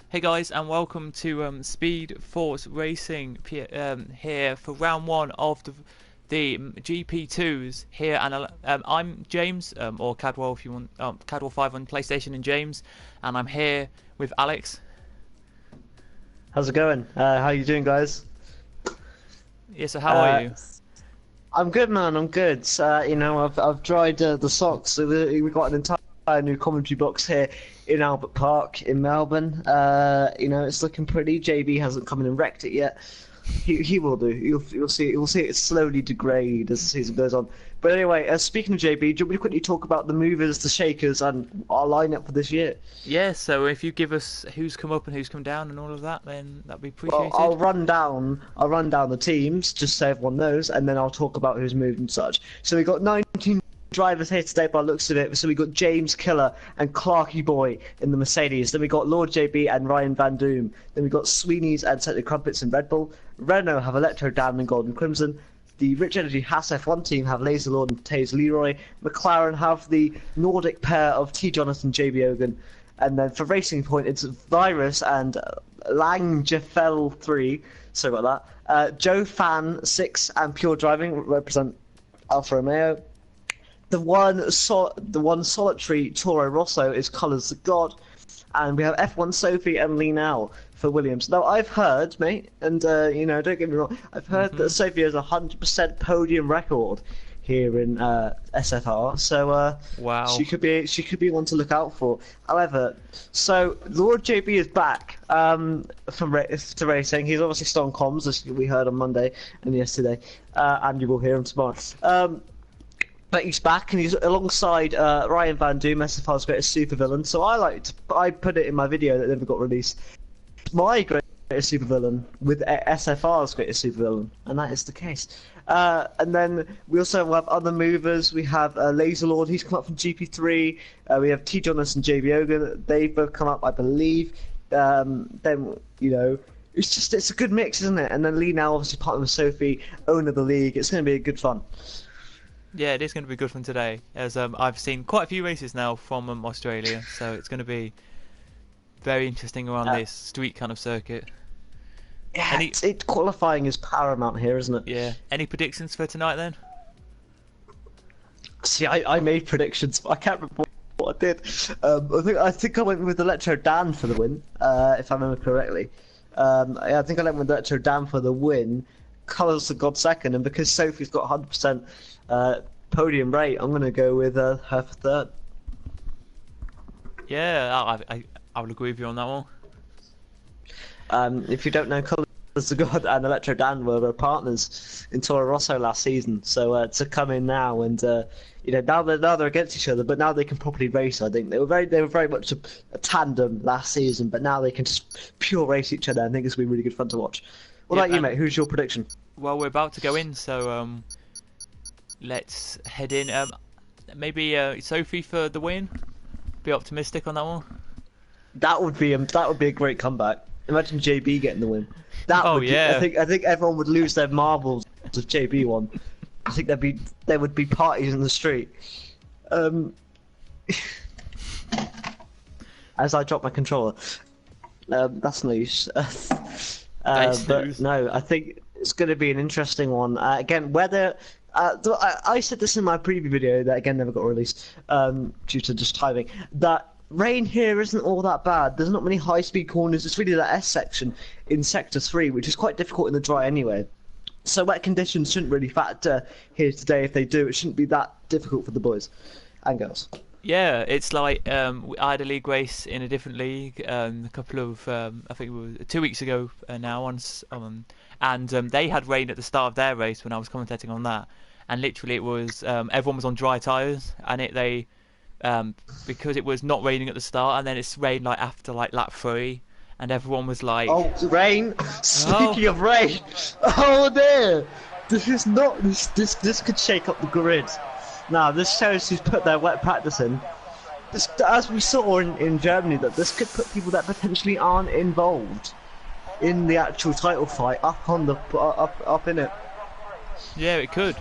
Hey guys, and welcome to Speed Force Racing here for round one of the GP2s here, and I'm James, or Cadwell if you want, Cadwell5 on PlayStation, and James, and I'm here with Alex. How's it going? How you doing, guys? Yeah, so how are you? I'm good, man. I'm good. I've dried the socks. So we've got an entire new commentary box here in Albert Park in Melbourne. It's looking pretty. JB hasn't come in and wrecked it yet. He will do. You'll see it slowly degrade as the season goes on. But anyway, speaking of JB, do you want me to quickly talk about the movers, the shakers, and our lineup for this year? Yeah. So if you give us who's come up and who's come down and all of that, then that'd be appreciated. Well, I'll run down the teams just so everyone knows, and then I'll talk about who's moved and such. So we got 19 drivers here today by the looks of it. So we got James Killer and Clarky Boy in the Mercedes. Then we got Lord JB and Ryan Van Doom. Then we got Sweeney's and Set the Crumpets in Red Bull. Renault have Electro Dan and Golden Crimson. The Rich Energy Haas F1 team have Laser Lord and Taze Leroy. McLaren have the Nordic pair of T. Jonathan and JB Ogan. And then for Racing Point, it's Virus and Langjefel 3. Sorry about that. Joe Fan 6 and Pure Driving represent Alfa Romeo. The one solitary Toro Rosso is Colours of God. And we have F1 Sophie and Lee Now for Williams. Now, I've heard, mate, and don't get me wrong, I've heard that Sophie has a 100% podium record here in SFR, so wow, she could be one to look out for. However, so Lord JB is back to racing. He's obviously still on comms, as we heard on Monday and yesterday, and you will hear him tomorrow. But he's back, and he's alongside Ryan Van Doom, SFR's greatest supervillain. So I put it in my video that never got released. My greatest supervillain with SFR's greatest supervillain, and that is the case. And then we also have other movers. We have Laser Lord, he's come up from GP3. We have T. Jonas and JB Ogan. They've both come up, I believe. Then it's a good mix, isn't it? And then Lee Now, obviously partner with Sophie, owner of the league. It's going to be a good fun. Yeah, it is going to be good fun today, as I've seen quite a few races now from Australia, so it's going to be very interesting around this street kind of circuit. Yeah, qualifying is paramount here, isn't it? Yeah. Any predictions for tonight then? See, I made predictions, but I can't remember what I did. I think I went with Electro Dan for the win, if I remember correctly. I think I went with Electro Dan for the win. Colours of God second, and because Sophie's got 100% podium rate, I'm going to go with her for third. Yeah, I would agree with you on that one. If you don't know, Colours of God and Electro Dan were partners in Toro Rosso last season, so to come in now and now they're against each other, but now they can properly race. I think they were very much a tandem last season, but now they can just pure race each other. I think it's going to be really good fun to watch. What about you, mate? Who's your prediction? Well, we're about to go in, so let's head in. Maybe Sophie for the win. Be optimistic on that one. That would be a great comeback. Imagine JB getting the win. Yeah. I think everyone would lose their marbles if JB won. I think there would be parties in the street. As I drop my controller. That's news. But no, I think it's going to be an interesting one. Again, whether I said this in my preview video that again never got released due to just timing. That rain here isn't all that bad. There's not many high-speed corners. It's really that S section in Sector 3, which is quite difficult in the dry anyway. So wet conditions shouldn't really factor here today. If they do, it shouldn't be that difficult for the boys and girls. Yeah, it's like I had a league race in a different league a couple of I think it was 2 weeks ago now, and they had rain at the start of their race when I was commentating on that, and literally it was everyone was on dry tyres, and because it was not raining at the start, and then it's rained like after like lap 3, and everyone was like, "Oh, rain! Speaking of rain, oh dear, this is not this could shake up the grid." Now, this shows who's put their wet practice in. As we saw in Germany, that this could put people that potentially aren't involved in the actual title fight up in it. Yeah, it could.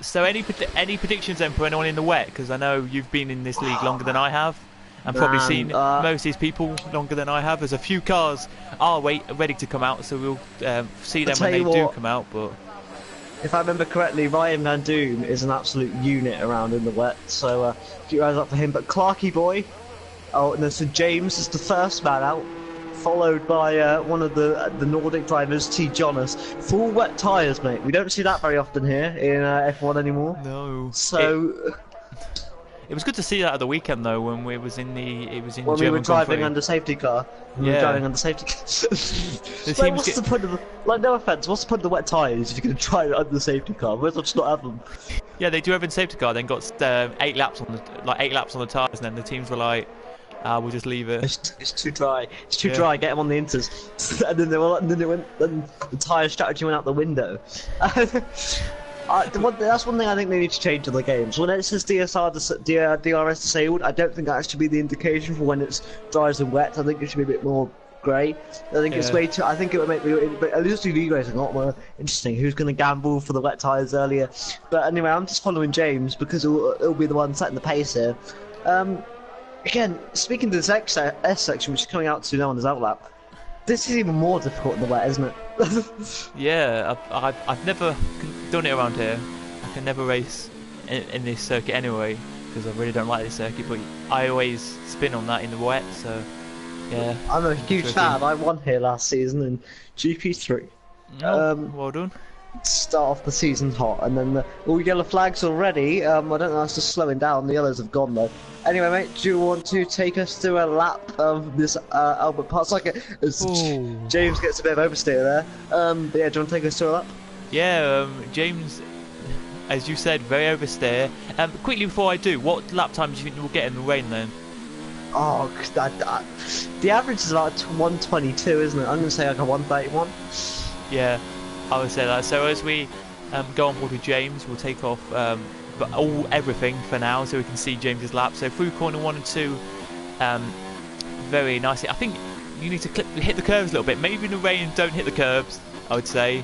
So any predictions then for anyone in the wet? Because I know you've been in this league longer than I have, and probably seen most of these people longer than I have. There's a few cars are ready to come out, so we'll see them when they do come out. But if I remember correctly, Ryan Van Doom is an absolute unit around in the wet, so keep your eyes up for him. But Clarky Boy, no, so James is the first man out, followed by one of the Nordic drivers, T. Jonas. Full wet tyres, mate. We don't see that very often here in F1 anymore. No. So it was good to see that at the weekend though, when we was in when we were driving under safety car. We were driving under safety car. Like, what's the point of no offense, what's the point of the wet tyres if you're going to drive it under the safety car? Might as well just not have them. Yeah, they do have in safety car. Then got 8 laps on the tyres, and then the teams were like, we'll just leave it. It's too dry. It's too dry. Get them on the inters. And then then the tyre strategy went out the window. That's one thing I think they need to change in the games. When it says DRS disabled, I don't think that should be the indication for when it's dry and wet. I think it should be a bit more grey. I think it's way too. I think it would make at least league racing a lot more interesting. Who's going to gamble for the wet tyres earlier? But anyway, I'm just following James because it'll be the one setting the pace here. Again, speaking to this S section, which is coming out soon now on his outlap, this is even more difficult in the wet, isn't it? Yeah, I've never done it around here. I can never race in this circuit anyway, because I really don't like this circuit, but I always spin on that in the wet, so yeah. I'm a huge fan. I won here last season in GP3. Well done. Start off the season hot, and then all yellow flags already. I don't know, that's just slowing down. The yellows have gone though. Anyway, mate, do you want to take us through a lap of this Albert Park circuit? James gets a bit of oversteer there. But yeah, do you want to take us through a lap? Yeah, James, as you said, very oversteer. Quickly before I do, what lap time do you think we'll get in the rain then? Oh, the average is about 122, isn't it? I'm going to say like a 131. Yeah, I would say that. So as we go on board with James, we'll take off everything for now, so we can see James's lap. So through corner 1 and 2, very nicely. I think you need to hit the curves a little bit. Maybe in the rain, don't hit the curbs, I would say,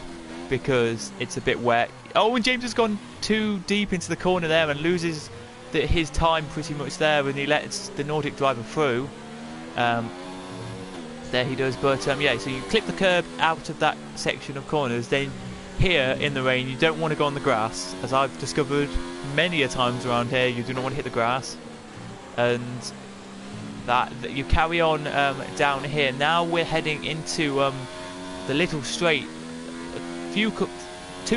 because it's a bit wet. Oh, and James has gone too deep into the corner there and loses his time pretty much there, and he lets the Nordic driver through. There he does, but yeah, so you clip the curb out of that section of corners. Then here in the rain, you don't want to go on the grass, as I've discovered many a times around here. You do not want to hit the grass, and that you carry on down here. Now we're heading into the little straight. Two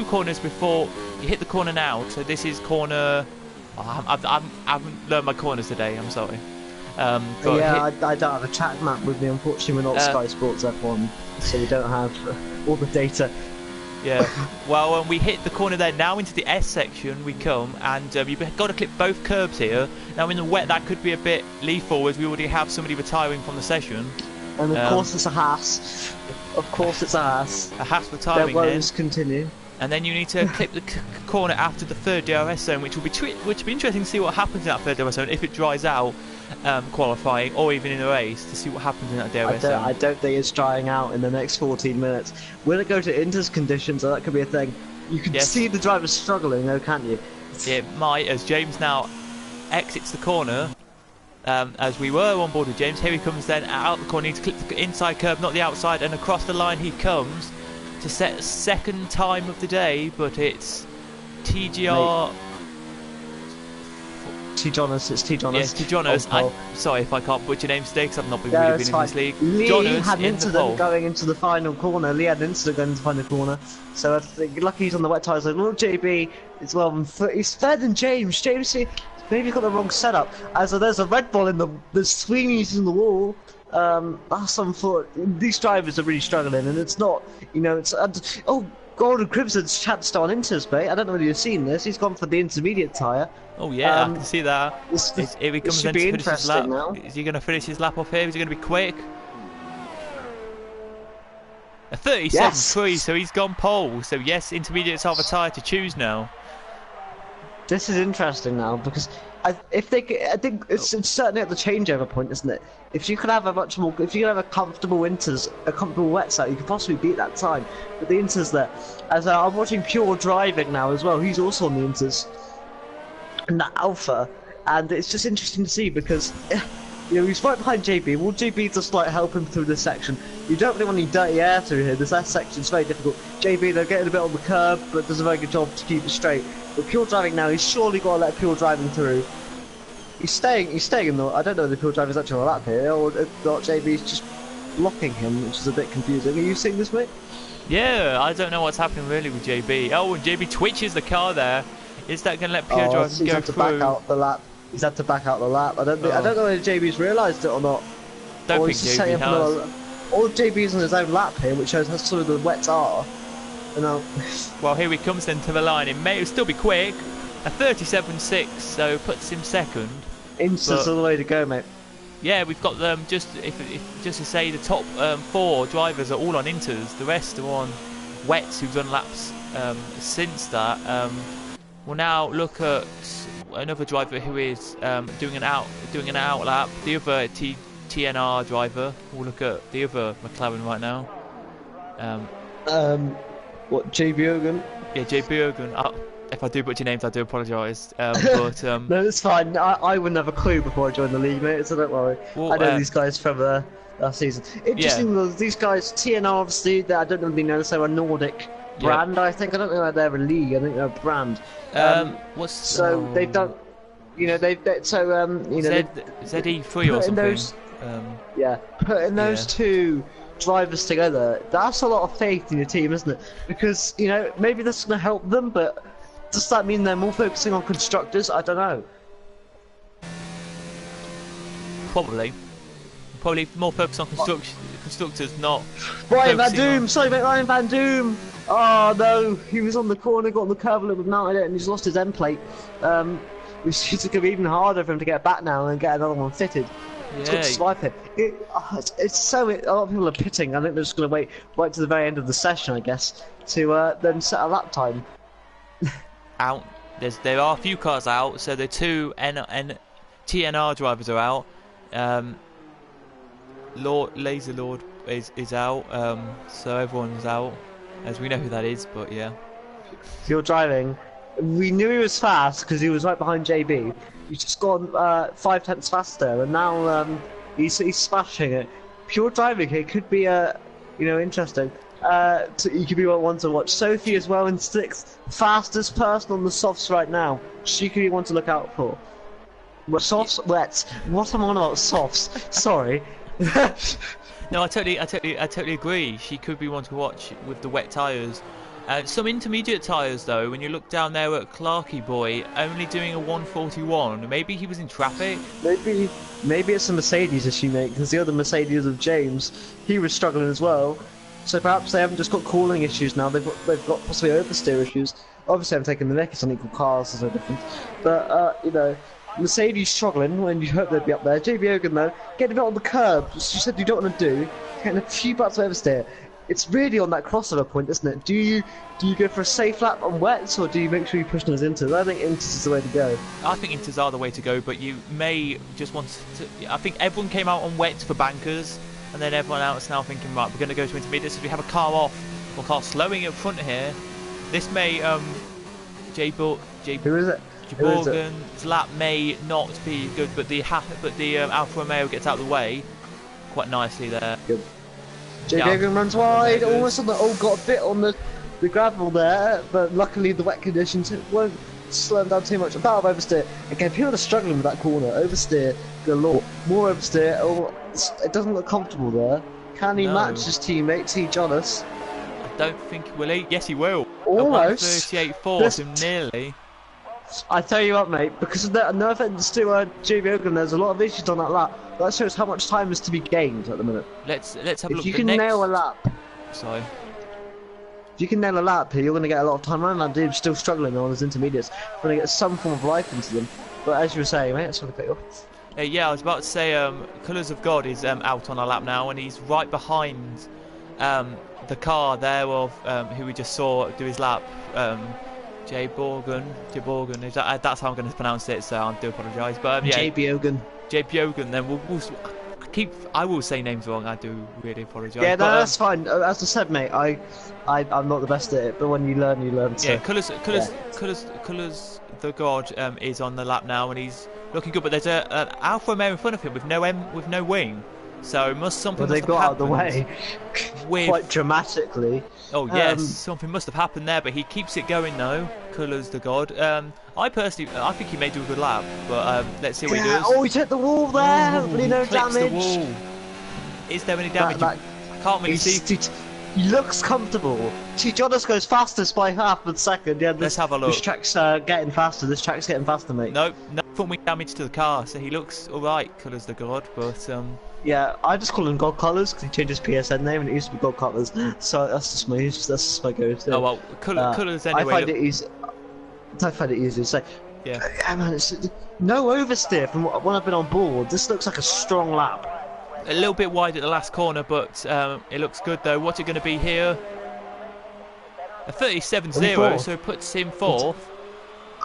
corners before you hit the corner now. So this is corner. I haven't learned my corners today. I'm sorry. But yeah, I don't have a track map with me. Unfortunately, we're not Sky Sports F1, so we don't have all the data. Yeah. Well, when we hit the corner there, now into the S section we come, and you've got to clip both curbs here. Now in the wet, that could be a bit lead forward. We already have somebody retiring from the session. And of course it's a Haas. Of course it's a Haas. A Haas retiring. Their woes continue. And then you need to clip the corner after the third DRS zone, which will be interesting to see what happens in that third DRS zone if it dries out, qualifying or even in a race, to see what happens in that DRS zone. I don't think it's drying out in the next 14 minutes. Will it go to Inter's conditions? So that could be a thing. You can see the drivers struggling, though, can't you? It might, as James now exits the corner. As we were on board with James, here he comes then out the corner. He needs to clip the inside curve, not the outside, and across the line he comes to set second time of the day, but it's TGR. T. Jonas, it's T. Jonas. Yes, T. Jonas. Sorry if I can't butcher names today because I've not been really been in this league. Lee Jonas had an incident going into the final corner. Lee had an incident going into the final corner. So I think lucky he's on the wet tyres. Like, Lord JB is he's further than James. James maybe got the wrong setup. As there's a red ball in the swinging in the wall. That's unfortunate. These drivers are really struggling, and it's not, it's Golden Crimson's chanced on Inters, mate. I don't know whether you've seen this. He's gone for the intermediate tyre. Oh yeah, I can see that. Here he comes should be interesting now. Is he going to finish his lap off here? Is he going to be quick? A 37.3, so he's gone pole. So yes, intermediates have a tyre to choose now. This is interesting now because I think it's certainly at the changeover point, isn't it? If you could have a much more, if you could have a comfortable winters, a comfortable wet start, you could possibly beat that time. But the inters there, as I'm watching Pure driving now as well. He's also on the inters and that alpha, and it's just interesting to see because. He's right behind JB. Will JB just like help him through this section? You don't really want any dirty air through here. This last section is very difficult. JB, they're getting a bit on the curb, but does a very good job to keep it straight. But Pure driving now, he's surely got to let Pure driving through. He's staying in the. I don't know if the Pure driver's actually on a lap here, or if not, JB's just blocking him, which is a bit confusing. Are you seeing this, mate? Yeah, I don't know what's happening really with JB. Oh, and JB twitches the car there. Is that going to let Pure driving go to back out the lap. He's had to back out the lap. I don't know whether JB's realised it or not. Don't think JB has. All JB's on his own lap here, which shows how sort of the wets are. Well, here he comes then to the line. It may still be quick. A 37.6, so puts him second. Instance all the way to go, mate. Yeah, we've got them just just to say the top 4 drivers are all on inters. The rest are on wets who've done laps since that. We'll now look at another driver who is doing an out lap. The other TNR driver. We'll look at the other McLaren right now. What, JB Ogan? Yeah, JB Ogan. If I do butcher names, I do apologise. But no, it's fine. I wouldn't have a clue before I joined the league, mate. So don't worry. Well, I know these guys from last season. Interesting though, these guys, TNR obviously. I don't really know. They're a Nordic brand. I think I don't know if they're a league. I think they're a brand. They've done. ZE3 or something. Putting those two drivers together, that's a lot of faith in your team, isn't it? Because maybe this is going to help them, but does that mean they're more focusing on constructors? I don't know. Probably more focused on constructors, not Ryan Van Doom. Sorry, mate, Ryan Van Doom. Oh no, he was on the corner, got on the curve a little bit, mounted it, and he's lost his end plate. Which is going to be even harder for him to get back now and get another one fitted. It's got to swipe it. It's so. A lot of people are pitting. I think they're just going to wait right to the very end of the session, I guess, to then set a lap time. Out. There are a few cars out. So the 2 TNR drivers are out. Laser Lord is out. So everyone's out, as we know who that is. But yeah. If you're driving, we knew he was fast because he was right behind JB. He's just gone 5/10 faster, and now he's smashing it. Pure driving here could be interesting. You could be one to watch. Sophie as well in 6th, fastest person on the softs right now. She could be one to look out for. Softs, wets. What am I on about? Softs. Sorry. No, I totally agree. She could be one to watch with the wet tyres. Some intermediate tyres though, when you look down there at Clarky Boy, only doing a 141. Maybe he was in traffic. Maybe it's a Mercedes issue, mate, because the other Mercedes of James, he was struggling as well. So perhaps they haven't just got cooling issues now, they've got possibly oversteer issues. Obviously I'm taking the mick, it's unequal cars, there's no difference. But, Mercedes struggling when you hope they'd be up there. JB Hogan though, getting a bit on the curb, as you said you don't want to do, getting a few butts of oversteer. It's really on that crossover point, isn't it? Do you go for a safe lap on wets, or do you make sure you push those inters? I think inters is the way to go. I think inters are the way to go, but you may just want to. I think everyone came out on wets for bankers, and then everyone else now thinking, right, we're going to go to intermediates. So we have a car off, or car slowing up front here. This may Who is it? Morgan's lap may not be good, but the Alfa Romeo gets out of the way quite nicely there. Good. JB runs wide, almost on the got a bit on the gravel there, but luckily the wet conditions won't slow him down too much. About oversteer again. People are struggling with that corner. Oversteer galore, more oversteer. Oh, it doesn't look comfortable there. Can he match his teammate T. Jonas? I don't think he will. Yes, he will. Almost. 38.4, so nearly. I tell you what, mate, because of that, no offense to JB Ogun, there's a lot of issues on that lap. That shows how much time is to be gained at the minute. Let's have a look. If you can nail a lap, sorry. If you can nail a lap here, you're going to get a lot of time. Ryan Van Doom's still struggling on his intermediates. Going to get some form of life into them. But as you were saying, mate, that's what I cut you off. Yeah, I was about to say, Colours of God is out on a lap now, and he's right behind the car there of who we just saw do his lap. J Borgen. Is that, that's how I'm going to pronounce it. So I do apologise. But yeah, JB Ogun. JP Then I will say names wrong. I do really apologise. Yeah, no, but, that's fine. As I said, mate, I'm not the best at it, but when you learn, you learn. So, yeah, Colours the God is on the lap now, and he's looking good. But there's an Alfa Romeo in front of him with no wing. So something well, they must got have out of the way with, quite dramatically. Oh yes, something must have happened there, but he keeps it going though. Colours the God. I think he may do a good lap, but let's see what he does. Oh, he hit the wall there. Hopefully no clicks damage. The wall. Is there any damage? I can't really see. He looks comfortable. See, Jonas goes fastest by half a second. Yeah, let's have a look. This track's getting faster. This track's getting faster, mate. No front wing damage to the car, so he looks alright. Colours the God, but yeah, I just call him God Colours because he changed his PSN name and it used to be God Colours. So that's just my go-to. Oh well, Colours anyway. I find it easy. I find it easy to say. Yeah. Man, it's no oversteer from when I've been on board. This looks like a strong lap. A little bit wide at the last corner, but it looks good though. What's it going to be here? A 37.0, so it puts him fourth.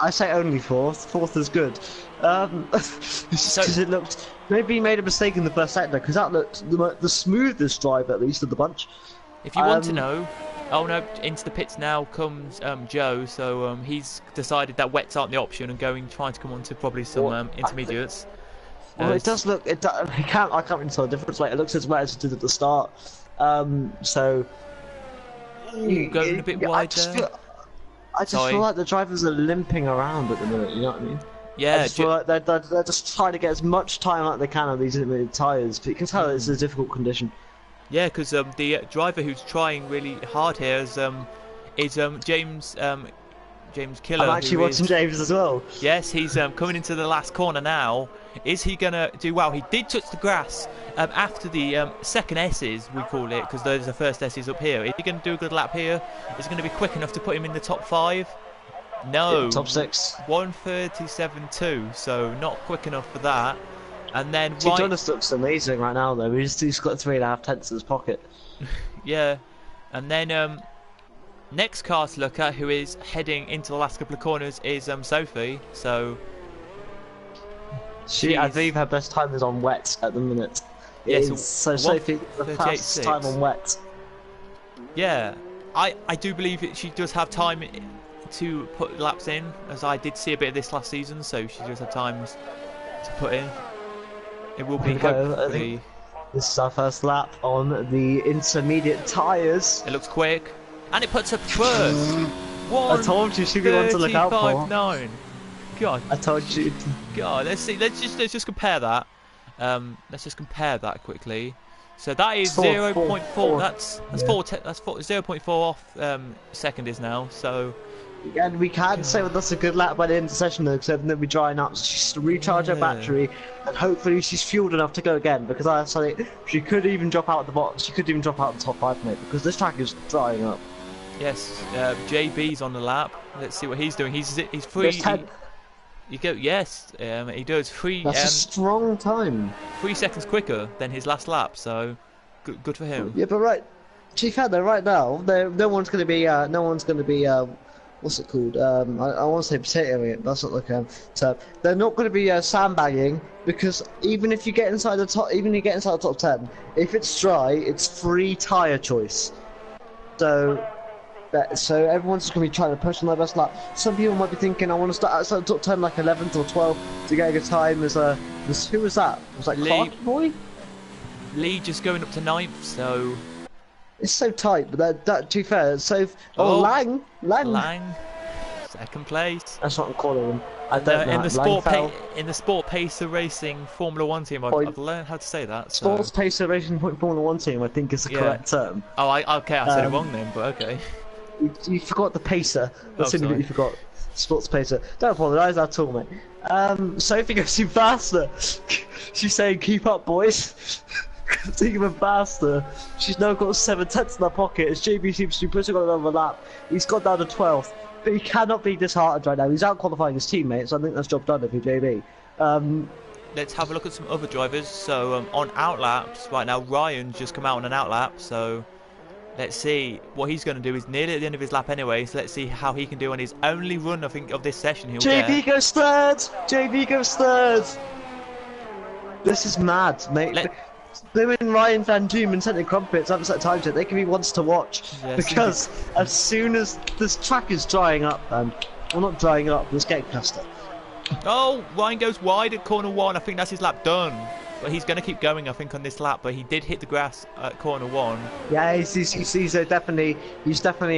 I say only fourth. Fourth is good. Because it looked. Maybe he made a mistake in the first sector because that looked the smoothest drive at least of the bunch. If you want to know, oh no, into the pits now comes Joe. So he's decided that wets aren't the option and trying to come on to probably some intermediates. Well, it does look. I can't really tell the difference. Like it looks as wet as it did at the start. So going a bit wide there. I just feel like the drivers are limping around at the minute. You know what I mean? Yeah. I just feel like they're just trying to get as much time like they can on these limited tyres. But you can tell it's a difficult condition. Yeah, because the driver who's trying really hard here is James Killer. I'm actually watching James as well. Yes, he's coming into the last corner now. Is he going to do well? He did touch the grass after the second S's, we call it, because those are the first S's up here. Is he going to do a good lap here? Is he going to be quick enough to put him in the top 5? No. Top 6. 1:37.2, so not quick enough for that. And then Jonas looks amazing right now, though. He's got 3.5 tenths in his pocket. Yeah. And then next car to look at, who is heading into the last couple of corners, is Sophie. So I believe her best time is on wet at the minute. Yes, so Sophie, the fastest time on wet. Yeah, I do believe she does have time to put laps in, as I did see a bit of this last season. So she does have time to put in. It will be hopefully. This is our first lap on the intermediate tyres. It looks quick, and it puts her first. I told you she'd be one to look out for. 35.9. God. I told you. God, let's see. Let's just compare that. Let's just compare that quickly. So that is 0.4. That's 0.4 off. Second is now. So. And we can say that that's a good lap by the end of the session though, because then we're drying up. So she's to recharge her battery, and hopefully she's fueled enough to go again. Because I say she could even drop out the bottom. She could even drop out the top 5, mate. Because this track is drying up. Yes, JB's on the lap. Let's see what he's doing. He's free. You go. Yes, he does. That's a strong time. 3 seconds quicker than his last lap. So good for him. Yeah, but right. To be fair though, right now, no one's going to be. What's it called? I want to say potatoing it, but that's not the term. They're not going to be sandbagging, because even if you get inside the top, top 10, if it's dry, it's free tyre choice. So everyone's just going to be trying to push on their best lap. Some people might be thinking, I want to start outside the top 10, like 11th or 12th, to get a good time. Who was that? Was that Clarky Boy? Lee just going up to 9th, so. It's so tight, but that to be fair, so Lang, second place. That's what I'm calling him. I don't know. In the Sport Pacer Racing Formula 1 team, I've learned how to say that. So. Sports Pacer Racing Formula 1 team, I think is the correct term. Oh, I said it wrong then, but okay. You forgot the Pacer. That's something that you forgot. Sports Pacer. Don't apologise at all, mate. Sophie goes too faster. She's saying, "Keep up, boys." It's even faster. She's now got 7 tenths in her pocket as JB seems to be pushing on another lap. He's got down to 12th, but he cannot be disheartened right now. He's out qualifying his teammates, so I think that's job done if you're JB. Let's have a look at some other drivers. So on outlaps right now, Ryan's just come out on an outlap. So Let's see what he's going to do. He's nearly at the end of his lap anyway, so let's see how he can do on his only run, I think, of this session. He'll JB get. goes third. JB goes third. This is mad, mate. Them and Ryan Van Doom and Centre Crumpets haven't set times yet. They can be ones to watch because as soon as this track is drying up, well, not drying up, but it's getting faster. Oh, Ryan goes wide at corner 1. I think that's his lap done. But he's going to keep going, I think, on this lap. But he did hit the grass at corner 1. Yeah, he's definitely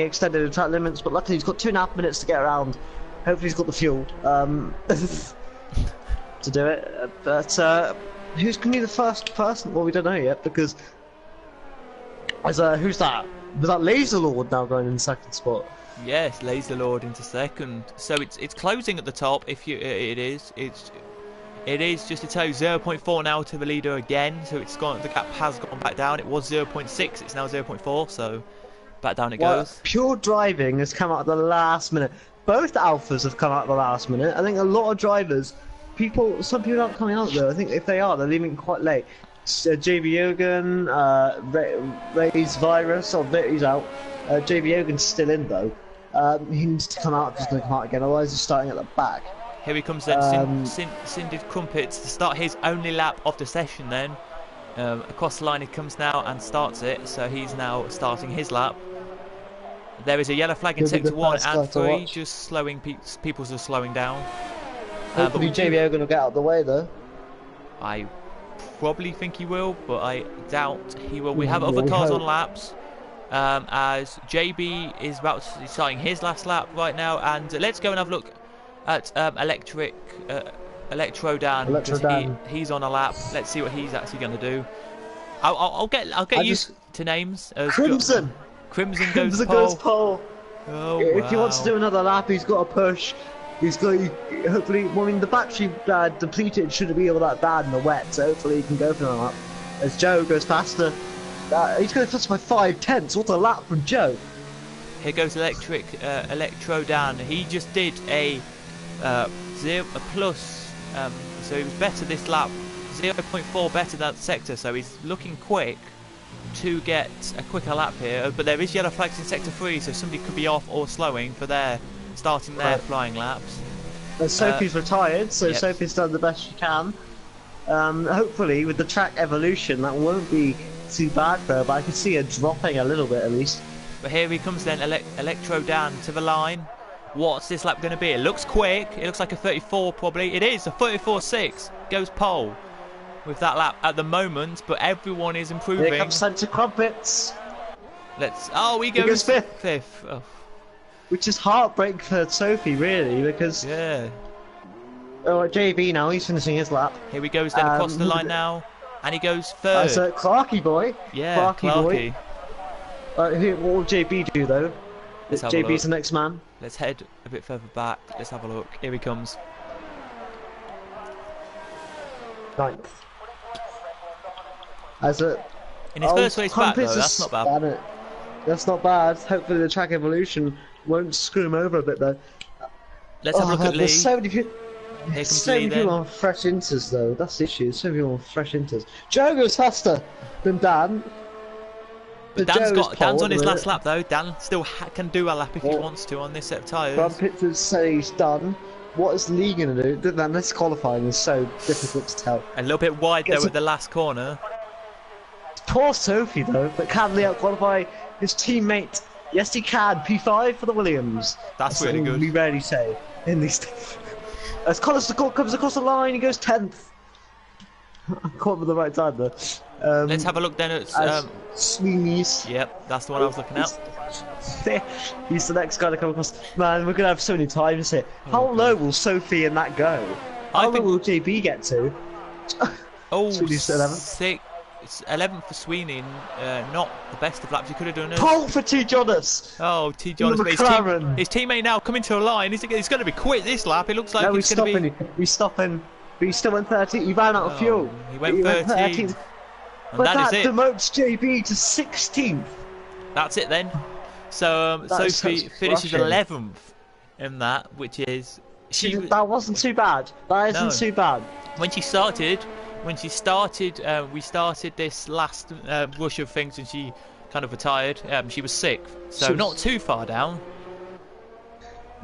extended the track limits. But luckily, he's got 2.5 minutes to get around. Hopefully, he's got the fuel to do it. But who's going to be the first person? Well, we don't know yet because who's that? Was that Laser Lord now going in second spot? Yes, Laser Lord into second. So it's closing at the top. If you it is just to tell you 0.4 now to the leader again. So it's gone. The gap has gone back down. It was 0.6. It's now 0.4. So back down it goes. Pure driving has come out at the last minute. Both alphas have come out at the last minute. I think a lot of drivers, some people aren't coming out though. I think if they are, they're leaving quite late. JB Yogan, Ray's Virus, he's out. JB Yogan's still in though. He needs to come out if he's going to come out again, otherwise he's starting at the back. Here he comes then, Cindy Crumpets to start his only lap of the session then. Across the line he comes now and starts it, so he's now starting his lap. There is a yellow flag in sector 1 and 3, just slowing, people are slowing down. Hopefully JB Yogan will get out of the way though. I probably think he will, but I doubt he will. We have other cars on laps. As JB is about to starting his last lap right now, and let's go and have a look at Electro Dan. He's on a lap. Let's see what he's actually going to do. I'll get used to names. Crimson goes pole. Oh, if he wants to do another lap, he's got to push. He's got hopefully. Well, I mean, the battery depleted shouldn't be all that bad in the wet, so hopefully he can go for another lap. As Joe goes faster. He's going to touch by 5/10. What a lap from Joe. Here goes Electro Dan. He just did a plus, so he was better this lap, 0.4 better than that sector. So he's looking quick to get a quicker lap here. But there is yellow flags in sector 3, so somebody could be off or slowing for starting their flying laps. Sophie's retired, so yep. Sophie's done the best she can. Hopefully, with the track evolution, that won't be too bad for her, but I can see her dropping a little bit at least. But here he comes then, Electro Dan to the line. What's this lap going to be? It looks quick. It looks like a 34 probably. It is a 34.6. Goes pole with that lap at the moment, but everyone is improving. Here comes Centre Crumpets. He goes fifth. Oh. Which is heartbreak for Sophie, really, because JB now, he's finishing his lap. Here he goes then across the line now. And he goes third. So Clarky boy. Yeah, Clarky. What will JB do though? JB's the next man. Let's head a bit further back. Let's have a look. Here he comes. 9th. In his first race back though, that's not bad. That's not bad. Hopefully the track evolution won't screw him over a bit though. Let's have a look at Lee. There's so many people on fresh inters though, that's the issue, so many people on fresh inters. Joe goes faster than Dan. But Dan's on his last lap though. Dan still can do a lap if he wants to on this set of tyres. Crumpets say he's done. What is Lee going to do? Then this qualifying is so difficult to tell. A little bit wide though at the last corner. Poor Sophie though, but can Lee out-qualify his teammate? Yes he can, P5 for the Williams. That's really good. We rarely say in these things. As Collister comes across the line, he goes 10th. I caught him at the right time though. Let's have a look then at Sweeney's. Yep, that's the one I was looking at. He's the next guy to come across. Man, we're going to have so many times here. How low will Sophie and that go? How low will JB get to? Sweeney's 11th. It's 11th for Sweeney, not the best of laps he could have done. Pole for T. Jonas. Oh, T. Jonas, but his teammate now coming to a line. He's going to be quick this lap. It looks like he's going to be. He's stopping. But he still went 13. He ran out of fuel. He went 13. But that demotes JB to 16th. That's it then. So Sophie finishes 11th in that, which is. That wasn't too bad. That isn't too bad. When she started, we started this last rush of things, and she kind of retired. She was sixth, so So- not too far down.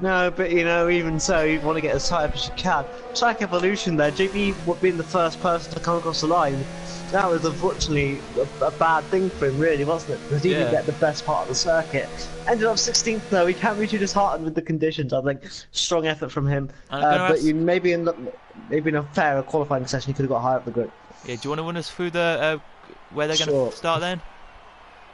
No, but you know, even so, you want to get as high up as you can. Track evolution there, JP being the first person to come across the line, that was unfortunately a bad thing for him, really, wasn't it? Because he didn't Yeah. get the best part of the circuit. Ended up 16th though, he can't be too disheartened with the conditions, I think. Strong effort from him. I'm gonna But ask- you maybe in a fairer qualifying session, he could have got higher up the grid. Yeah, do you want to run us through the where they're going Sure. to start then?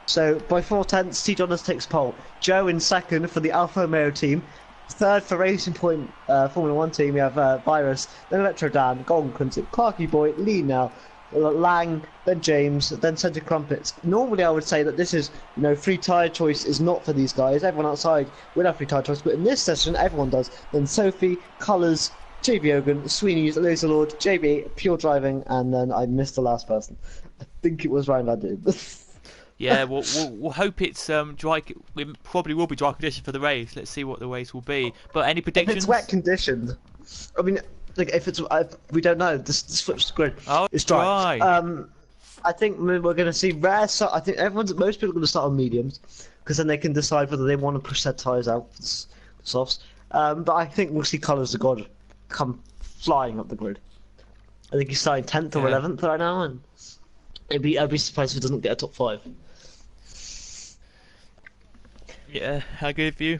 So by 4/10, T. Jonas takes pole. Joe in second for the Alfa Romeo team. Third for Racing Point Formula 1 team, we have Virus, then Electro Dan, Golden Crimson, Clarky Boy, Lee now, Lang, then James, then Centre Crumpets. Normally I would say that this is, free tyre choice is not for these guys. Everyone outside will have free tyre choice, but in this session everyone does. Then Sophie, Colours, JB Ogan, Sweeney's, Laser Lord, JB, Pure Driving, and then I missed the last person. I think it was Ryan Van Doom. Yeah, we'll hope it's dry. It probably will be dry conditions for the race. Let's see what the race will be. But any If predictions? it's wet conditions, I mean, like if it's, we don't know. This flips the grid. Oh, It's dry. dry. I think we're going to see rare. I think most people are going to start on mediums, because then they can decide whether they want to push their tyres out for the softs. But I think we'll see Colours of God come flying up the grid. I think he's starting 10th or Yeah. 11th right now, and I'd be surprised if he doesn't get a top 5. Yeah, I agree with you.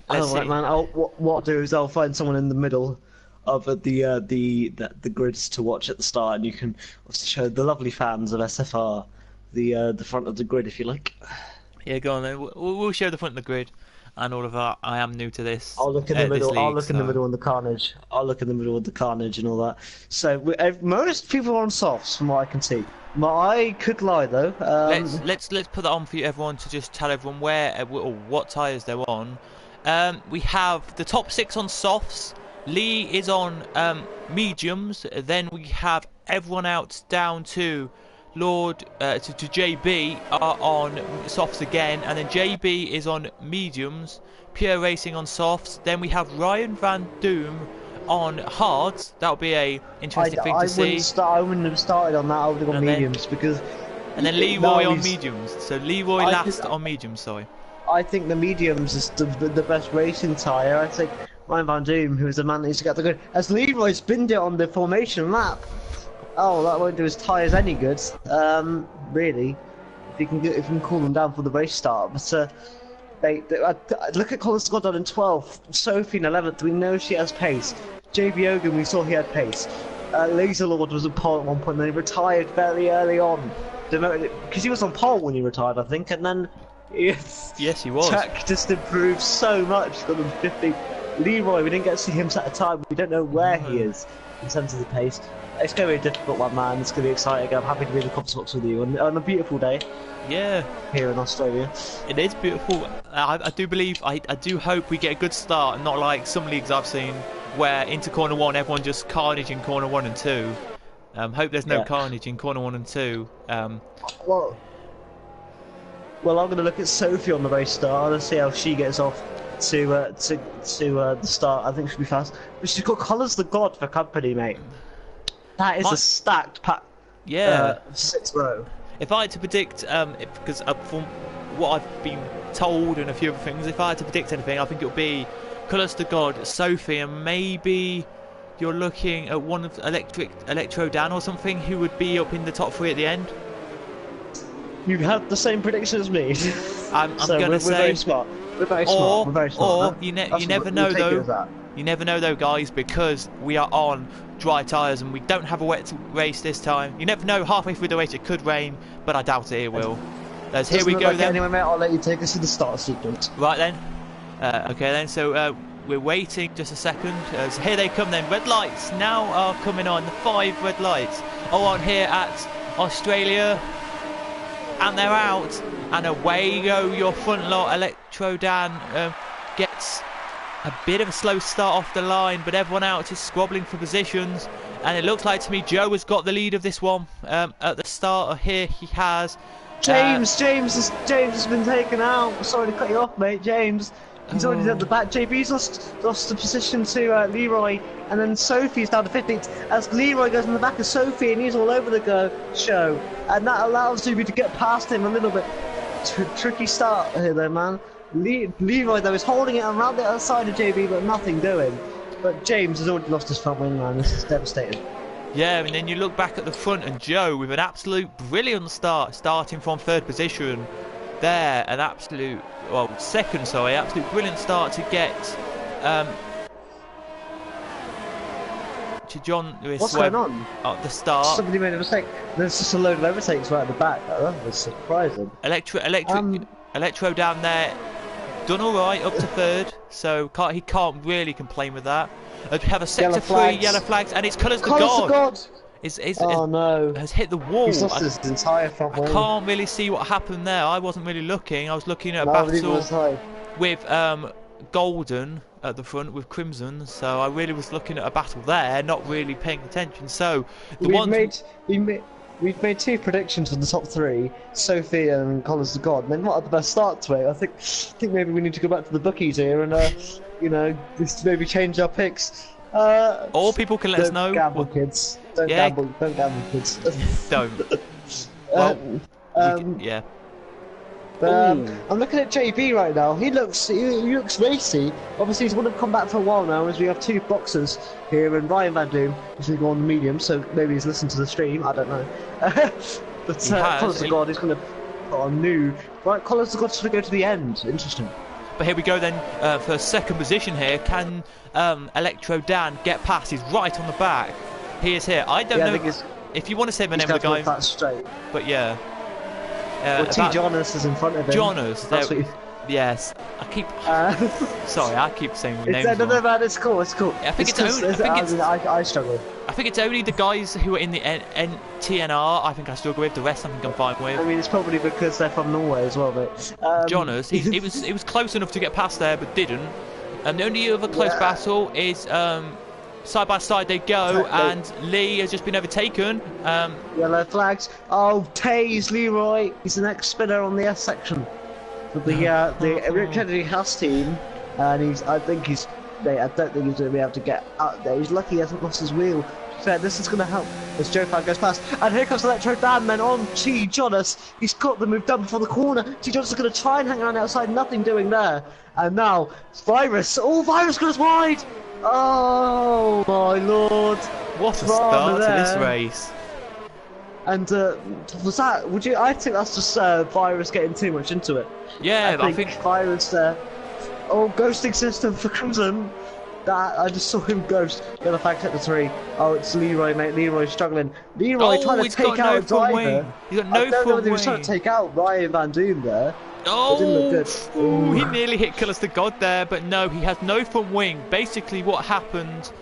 Oh, Let's right, see. man. What I'll do is I'll find someone in the middle of the grids to watch at the start, and you can also show the lovely fans of SFR the front of the grid if you like. Yeah, go on then. We'll show the front of the grid and all of that. I am new to this. I'll look in the this middle. I'll league, look in the so- middle on the carnage. I'll look in the middle with the carnage and all that. So most people are on softs, from what I can see. I could lie though. Let's put that on for you, everyone, to just tell everyone where or what tyres they're on. We have the top 6 on softs. Lee is on mediums. Then we have everyone out down to Lord to JB are on softs again, and then JB is on mediums. Pure Racing on softs. Then we have Ryan Van Doom on hards. That'll be a interesting thing to see. I wouldn't have started on that. I would have gone And then- mediums because. And then Leroy now on he's- mediums. So Leroy I last think- on mediums. Sorry. I think the mediums is the best racing tyre. I think Ryan Van Doom, who is the man that needs to get the good, as Leroy spinned it on the formation lap. Oh, that won't do his tyres any good. Really, if you can cool them down for the race start. But look at Colin Scott in 12th, Sophie in 11th. We know she has pace. JB Ogan, we saw he had pace. Laser Lord was on pole at one point, and then he retired very early on, because he was on pole when he retired, I think, and then. Yes, he was. Tech just improved so much. Got them 50. Leroy, we didn't get to see him set a time. We don't know where he is in terms of the pace. It's going to be a difficult one, man. It's going to be exciting. I'm happy to be in the Cops box with you on a beautiful day Yeah, here in Australia. it is beautiful. I do believe, I do hope we get a good start, not like some leagues I've seen where into corner 1 everyone just carnage in corner 1 and 2. Hope there's no Yeah. carnage in corner 1 and 2. Well, I'm going to look at Sophie on the race start and see how she gets off to the start. I think she'll be fast. But she's got Colours the God for company, mate. That is My- a stacked pack. Yeah. 6th row. If I had to predict, because from what I've been told and a few other things, if I had to predict anything, I think it would be Colours to God, Sophie, and maybe you're looking at one of Electro Dan or something who would be up in the top 3 at the end. You have the same prediction as me. I'm So going we're to say, very smart. We're very smart. We're very smart. or you That's never what- know we'll take it though. as that. You never know though, guys, because we are on dry tyres and we don't have a wet race this time. You never know, halfway through the race it could rain, but I doubt it will. As here Doesn't we look go like it then. anyway, mate. I'll let you take us to the start sequence. Right then. Okay then, so we're waiting just a second. So here they come then. Red lights now are coming on. The 5 red lights are on here at Australia. And they're out. And away go your front lot. Electro Dan gets a bit of a slow start off the line, but everyone out is squabbling for positions. And it looks like to me Joe has got the lead of this one. At the start here he has. James has been taken out. Sorry to cut you off, mate. James He's already at the back. JB's lost the position to Leroy, and then Sophie's down to 15th as Leroy goes in the back of Sophie, and he's all over the show, and that allows JB to get past him a little bit. Tricky start here, though, man. Leroy though is holding it around the other side of JB, but nothing doing. But James has already lost his front wing, man. This is devastating. Yeah, and then you look back at the front, and Joe with an absolute brilliant start, starting from 3rd position. There, an absolute, well, second, sorry, absolute brilliant start to get to John Lewis. What's going on? At the start. Somebody made a mistake. There's just a load of overtakes right at the back. That was surprising. Electro down there, done all right up to 3rd, so he can't really complain with that. We have a sector 3 yellow flags, and it's Colours to God. No! Has hit the wall. He's lost his entire front wing. I can't really see what happened there. I wasn't really looking. I was looking at a battle with Golden at the front with Crimson, so I really was looking at a battle there, not really paying attention. So we've made 2 predictions for the top 3, Sophie and Colours to God. They've not had the best start to it. I think maybe we need to go back to the bookies here and just maybe change our picks. Or people can let us know. Gamble, kids. Don't gamble, kids. Don't. Yeah. But, I'm looking at JB right now. He looks racy. Obviously, he's wouldn't have come back for a while now, as we have 2 boxers here, and Ryan Van Doom is going to go on the medium, so maybe he's listened to the stream. I don't know. But Colours to God is going to put on new. Right, Colours to God's going to go to the end. Interesting. But here we go then for 2nd position here. Can Electro Dan get past? He's right on the back. He is here. I don't know if you want to say the name of the guy. That straight. But yeah. T. Jonas is in front of him. Jonas. Yes. Sorry, I keep saying names wrong. No, man, it's cool. I think I struggle. I think it's only the guys who are in the TNR I think I struggle with. The rest I think I'm fine with. I mean, it's probably because they're from Norway as well, but Jonas, it was close enough to get past there, but didn't. The only other close battle is side by side they go, and Lee has just been overtaken. Yellow flags. Oh, tase Leroy. He's the next spinner on the S section for the Rick Kennedy House team, and I don't think he's going to be able to get out there. He's lucky he hasn't lost his wheel. Fair, this is going to help as Joe Fan goes past, and here comes Electro Dan then on T. Jonas. He's got the move done before the corner. T. Jonas is going to try and hang around the outside, nothing doing there, and now Virus. Oh, Virus goes wide. Oh my lord! What a start to this race! And was that? I think that's just Virus getting too much into it. Yeah, I think Virus. Oh, ghosting system for Crimson. That I just saw him ghost. Yellow flag sector 3. Oh, it's Leroy, mate. Leroy's struggling. Leroy trying to take out a driver. He's got no front wing. He was trying to take out Ryan Van Doom there. Oh, didn't look good. Ooh, he nearly hit Colours to God there, but no, he has no front wing. Basically, what happened?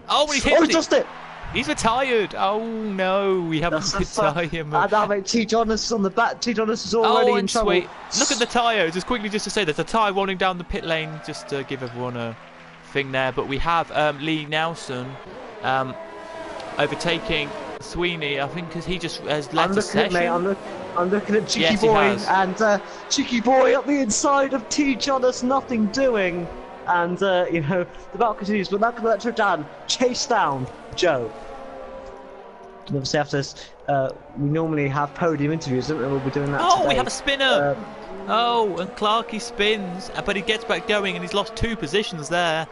Oh, he's hit it. He's retired. Oh no, we haven't retired him. And now, mate, T. Jonas is on the back. T. Jonas is already in trouble. Sweet. Look at the tyre. Just quickly, just to say, there's a tyre rolling down the pit lane, just to give everyone a thing there. But we have Lee Nelson overtaking Sweeney. I think because he just has left the session. I'm looking at Cheeky Boy, and Cheeky Boy up the inside of T. Jonas, nothing doing. And, the battle continues, but now can Electro Dan chase down Joe. And obviously after this, we normally have podium interviews, don't we? We'll be doing that today. We have a spinner! And Clarky spins, but he gets back going, and he's lost 2 positions there.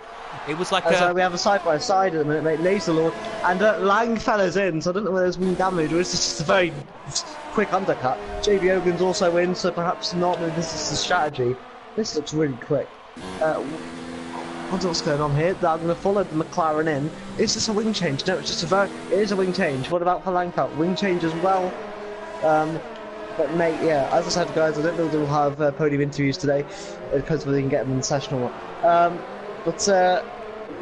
It was like so we have a side-by-side at the minute, mate. Laser Lord, and Langfeller's in, so I don't know whether there's wing damage, or it's just a very quick undercut. JB Ogan's also in, so perhaps not, maybe this is the strategy. This looks really quick. I wonder what's going on here. I'm going to follow the McLaren in. Is this a wing change? No, it's just it is a wing change. What about for Langfeld? Wing change as well. But mate, yeah, as I said, guys, I don't know if we'll have podium interviews today because we can get them in the session or not. But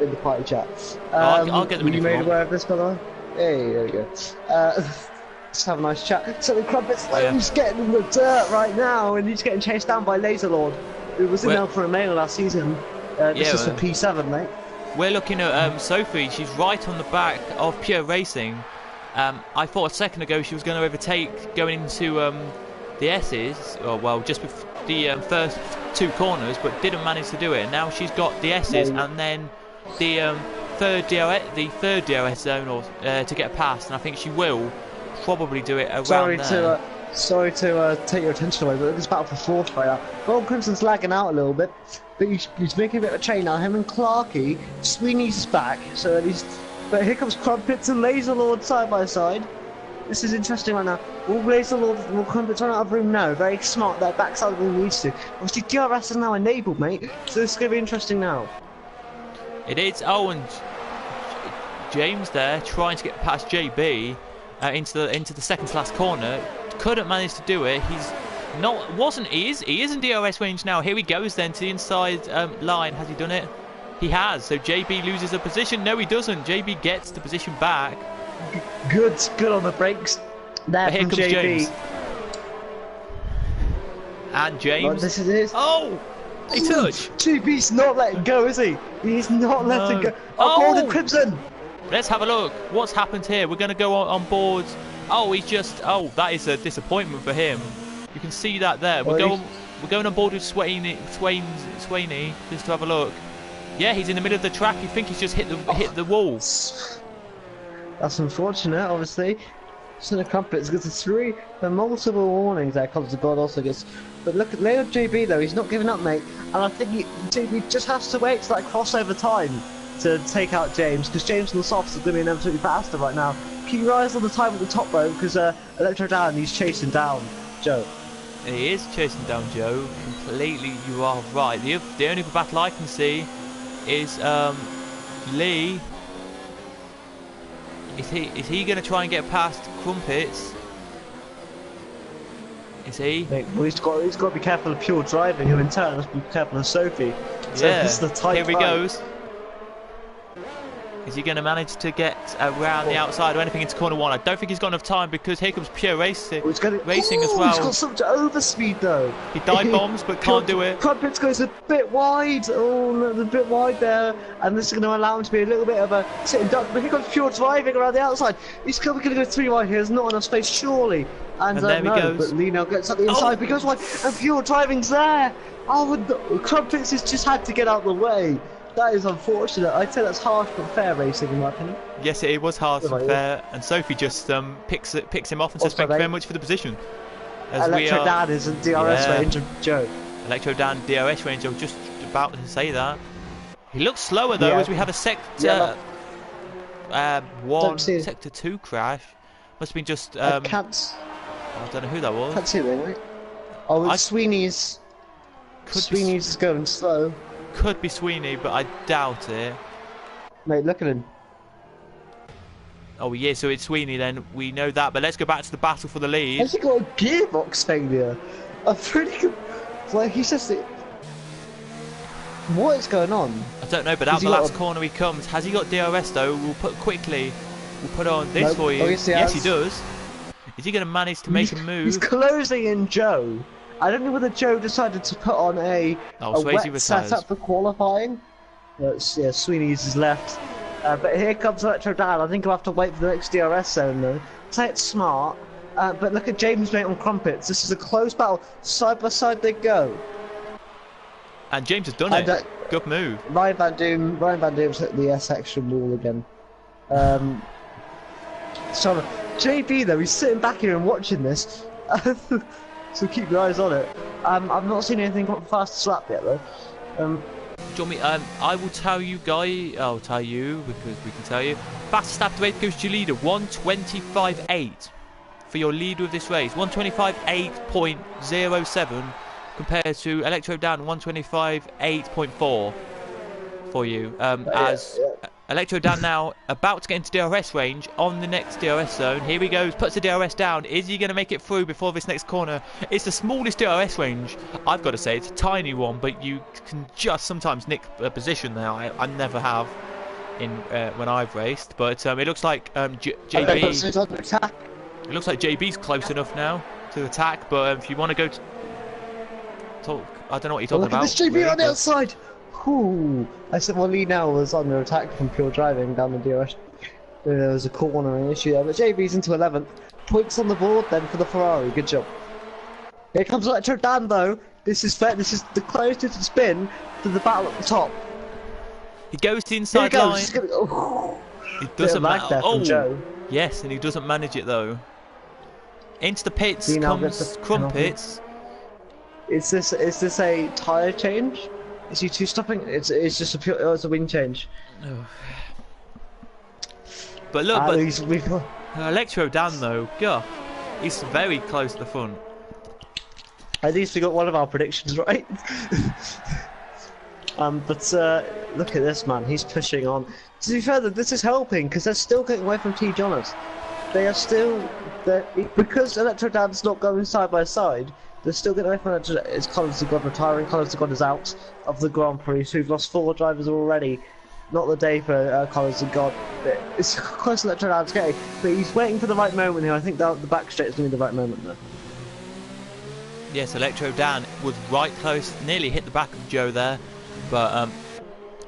in the party chat. I'll get them in. You made aware of this, by the way? Hey, there we go. Let's have a nice chat. So the Crumpet's he's getting in the dirt right now, and he's getting chased down by Laser Lord, who was in Alpha Romeo last season. This is for P7, mate. We're looking at Sophie. She's right on the back of Pure Racing. I thought a second ago she was going to overtake going into the S's, or well, just before the first 2 corners, but didn't manage to do it. And now she's got the S's and then the third DRS zone or to get past, and I think she will probably do it around there. Sorry to take your attention away, but this battle for fourth right now. Gold Crimson's lagging out a little bit, but he's making a bit of a chain now. Him and Clarky, Sweeney's back, so at least. But here comes Crumpets and Laserlord side by side. This is interesting right now. Will Laserlord, will Crumpets run out of room? No, very smart. That backside of the needs to. Obviously, DRS is now enabled, mate. So this is going to be interesting now. It is. Oh, and James there trying to get past JB into the second to last corner. Couldn't manage to do it. He is in DRS range now. Here he goes then to the inside line. Has he done it? He has. So JB loses a position. No, he doesn't. JB gets the position back. Good on the brakes. There but here from comes JB. James. And James. Well, this is it. Oh, he touched. JB's not letting go, is he? He's not letting go. Golden Crimson. Let's have a look. What's happened here? We're going to go on board. Oh, he's just. Oh, that is a disappointment for him. You can see that there. We're going on board with Sweeney just to have a look. Yeah, he's in the middle of the track. You think he's just hit the wall. That's unfortunate, obviously. Center Crumpets gets a 3. The multiple warnings there comes to God also gets. But look at Leo JB though. He's not giving up, mate. And I think JB just has to wait till that crossover time to take out James, because James and the softs are going to be absolutely faster right now. Keep your eyes on the time at the top though, because Electro down, he's chasing down Joe. He is chasing down Joe completely. You are right. The only battle I can see is Lee. Is he going to try and get past Crumpets? Is he? Mate, well, he's got to be careful of pure driving, who in turn must be careful of Sophie. So yeah. This is the tight Here he goes. Is he going to manage to get around the outside or anything into corner 1? I don't think he's got enough time, because here comes Pure Racing as well. He's got such overspeed though. He dive bombs but can't do it. Crumpets goes a bit wide. Oh, no, a bit wide there, and this is going to allow him to be a little bit of a sitting duck. But here comes Pure driving around the outside. He's probably going to go 3 wide here. There's not enough space, surely. And there he goes. But Lino gets up the inside, but he goes wide, and Pure driving's there. Oh, Crumpets has just had to get out of the way. That is unfortunate. I'd say that's harsh but fair racing in my opinion. Yes, it was harsh and fair, and Sophie just picks him off and says thank you very much for the position. Electro Dan is in DRS range of Joe. Electro Dan DRS range, I was just about to say that. He looks slower though, as we have a sector 2 crash. Must have been just I don't know who that was. Can't see them, right? Oh, it's Sweeney's. Sweeney's is going slow. Could be Sweeney, but I doubt it. Mate, look at him. Oh yeah, so it's Sweeney then. We know that, but let's go back to the battle for the lead. Has he got a gearbox failure? I'm pretty good. Like he's just. What is going on? I don't know, but out the last corner he comes. Has he got DRS though? We'll put on this for you. Yes, he does. Is he going to manage to make a move? He's closing in Joe. I don't know whether Joe decided to put on a wet setup for qualifying. Yeah, Sweeney's is left. But here comes Electro Dan. I think we'll have to wait for the next DRS zone though. Say it's smart. But look at James mate on Crumpets. This is a close battle. Side by side they go. And James has done it. Good move. Ryan Van Doom's hit the S section wall again. So JB though, he's sitting back here and watching this. So keep your eyes on it. I've not seen anything got fast lap yet though. Do you want me? I will tell you, guy. I'll tell you because we can tell you. Fastest lap to race goes to your leader, 1:25.8 for your leader of this race. 1:25.8.07 compared to Electro Dan 1:25.8.4 for you. Electro Dan now about to get into DRS range on the next DRS zone. Here he goes, puts the DRS down. Is he going to make it through before this next corner? It's the smallest DRS range. I've got to say, it's a tiny one, but you can just sometimes nick a position there. I never have in when I've raced, but it looks like JB. It looks like JB's close enough now to attack, but if you want to go talk, I don't know what you're talking about. Look at this JB on the outside. Ooh. I said, well, Lee now was under attack from pure driving down the DRS. There was a cornering issue there, but JB's into 11th. Points on the board then for the Ferrari. Good job. Here comes Electro Dan though. This is fair. This is the closest it's been to the battle at the top. He goes to the Here he inside goes. line. He's gonna, oh, He bit doesn't of lag there from Oh, Joe. yes, and he doesn't manage it though. Into the pits He now gets comes the Crumpets. Is this a tyre change? Is he two stopping? It's just a pure. Oh, it's a wing change. But look, We've got, Electro Dan though, yeah, he's very close to the front. at least we got one of our predictions right. But look at this man. He's pushing on. To be fair, this is helping because they're still getting away from T. Jonas. They are still because Electro Dan's not going side by side. They're still getting away from Electro. It's Colours of God retiring. Colours of God is out of the Grand Prix. So we've lost 4 drivers already. Not the day for Colours of God. It's close to Electro Dan's getting, but he's waiting for the right moment here. I think the back straight is going to be the right moment though. Yes, Electro Dan was right close, nearly hit the back of Joe there, but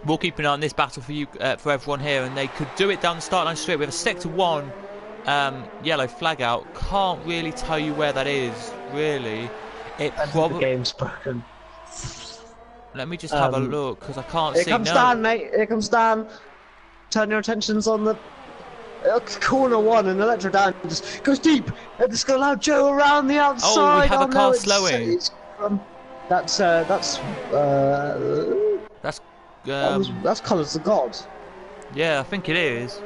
we'll keep an eye on this battle for you, for everyone here, and they could do it down the start line straight. We have a sector 1 yellow flag out. Can't really tell you where that is, really. It The game's broken. Let me just have a look because I can't see. Here comes Dan, mate. Here comes Dan. Turn your attentions on the corner 1, and Electro Dan just goes deep. And just going to allow Joe around the outside. Oh, we have a car no, slowing. That's Colours of God. Yeah, I think it is.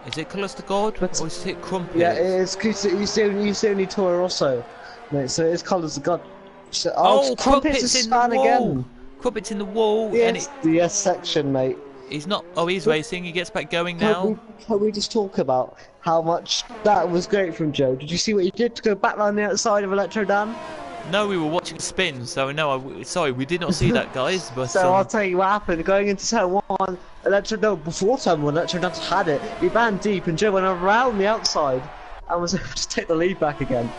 Is it Colours to God or is it Crumpets? Yeah, it is. He's the only Toro Rosso, mate. So it is Colours of God. So, Crumpets in the wall. again. Crumpets in the wall. Yes, the S section, mate. He's not. Oh, he's racing. He gets back going now. Can we just talk about how much that was great from Joe? Did you see what he did to go back round the outside of Electro Dan? No, we were watching spin, so no. Sorry, we did not see that, guys. But so I'll tell you what happened. Going into turn 1, before turn 1, Electro Dan had it. He ran deep, and Joe went around the outside and was able to take the lead back again.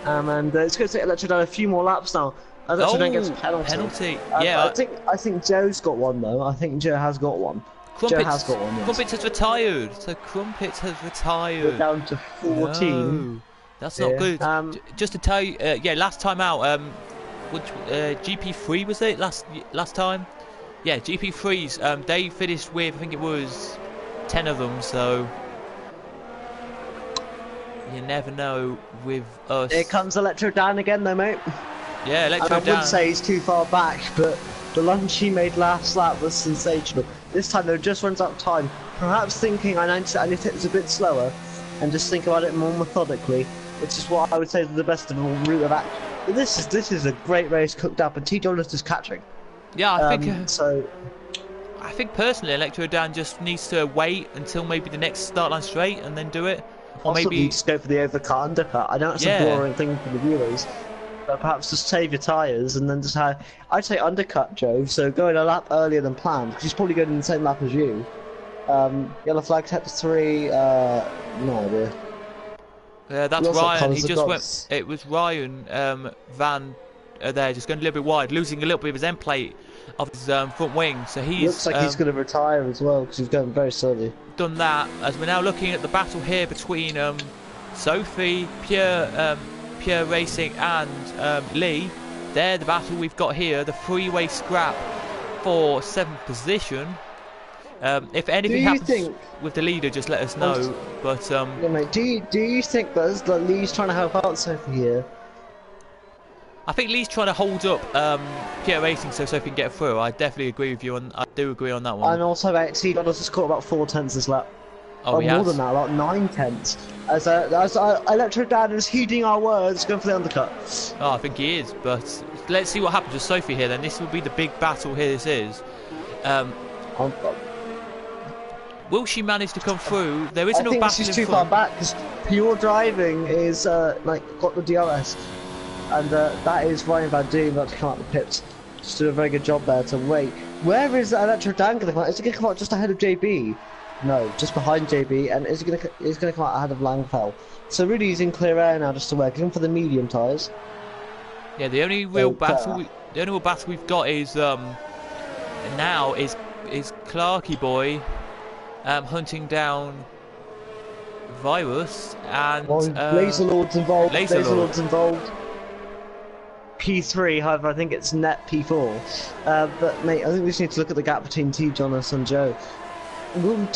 And it's going to take Electro Dan a few more laps now. Electro Dan gets a penalty. Yeah. I think Joe's got one though. I think Joe has got one. Joe has got one. Yes. Crumpets has retired. So Crumpets has retired. We're down to 14. No, that's not good. Just to tell you, yeah, last time out, which GP3 was it last time? Yeah, GP3s. They finished with, I think it was 10 of them. So you never know with us. Here comes Electro Dan again, though, mate. Yeah, Electro Dan. I wouldn't say he's too far back, but the lunge he made last lap was sensational. This time, though, just runs out of time. Perhaps thinking I need to take this a bit slower and just think about it more methodically, which is what I would say is the best of all route of action. But this is a great race cooked up, and T. Jonas is catching. Yeah, I think so. I think personally, Electro Dan just needs to wait until maybe the next start line straight and then do it, or maybe just go for the overcut undercut. I know it's a boring thing for the viewers. But perhaps just save your tyres and then just have... I'd say undercut Joe, so going a lap earlier than planned, because he's probably going in the same lap as you. Yellow flag, sector 3, no idea. Yeah, that's Ryan, he just went... It was Ryan Van there, just going a little bit wide, losing a little bit of his end plate of his front wing, so he's... Looks like he's going to retire as well, because he's going very slowly. Done that, as we're now looking at the battle here between Sophie, Pure Racing and Lee. They're the battle we've got here, the three-way scrap for 7th position. If anything happens with the leader, just let us know. But yeah, mate, do you think that Lee's trying to help out Sophie here? I think Lee's trying to hold up Pure Racing so Sophie can get through. I definitely agree with you, and I do agree on that one. And also, T. Dollars has caught about 4 tenths this lap. Oh, more than that, about 9 tenths. As Electro Dan is heeding our words, going for the undercut. Oh, I think he is, but let's see what happens with Sophie here then. This will be the big battle here, this is. Will she manage to come through? There is no battle in front. I think she's too far back, because Pure Driving is, got the DRS. And that is Ryan Van Doom about to come out the pits. Just did a very good job there to wait. Where is Electro Dan going to come out? Is it going to come out just ahead of JB? No, just behind JB, and is going to come out ahead of Langfell. So really, he's in clear air now, just to work. He's in for the medium tyres. Yeah, the only real battle we've got is now is Clarky Boy hunting down Virus and Laser Lord's involved. Laser Lord's involved. P3, however, I think it's net P4. But mate, I think we just need to look at the gap between T. Jonas and Joe.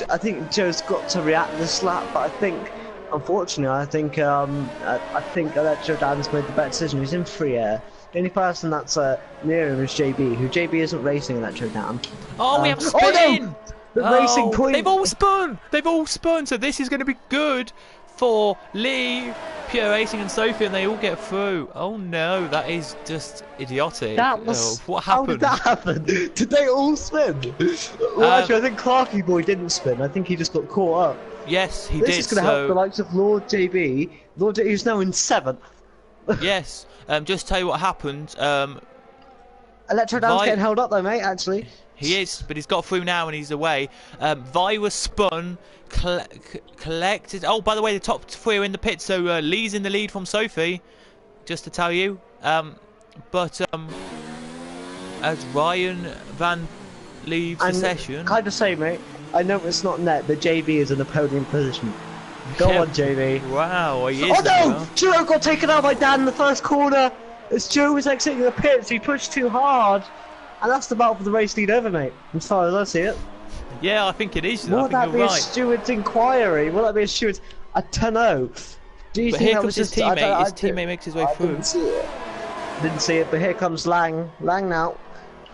I think Joe's got to react this lap, but I think, unfortunately, I think Electro Dan's made the better decision. He's in free air. The only person that's near him is JB, who JB isn't racing Electro Dan. Oh, we have a spin! Oh no! The racing queen! They've all spun! They've all spun, so this is going to be good for Lee, Pure Racing and Sophie, and they all get through. Oh no, that is just idiotic. That was... what happened? How did that happen? Did they all spin? Well, actually, I think Clarky Boy didn't spin. I think he just got caught up. Yes, he did. This is going to help the likes of Lord JB. Lord JB is now in 7th. Yes, just tell you what happened. Electro Dan's getting held up though, mate, actually. He is, but he's got through now and he's away. Vi was spun, collected. Oh, by the way, the top 3 are in the pit, so Lee's in the lead from Sophie, just to tell you. But as Ryan Van leaves the session... Kind of say, mate, I know it's not net, but JB is in a podium position. Go on, JB. Wow, he is. Oh no! Joe got taken out by Dan in the first corner. As Joe was exiting the pits, he pushed too hard. And that's the battle for the race lead over, mate, as far as I see it. Yeah, I think it is. Will that be a steward's inquiry? Will that be a steward's... I don't know. Do you think that was his just... teammate. His teammate makes his way through. Didn't see it. Didn't see it, but here comes Lang. Lang now.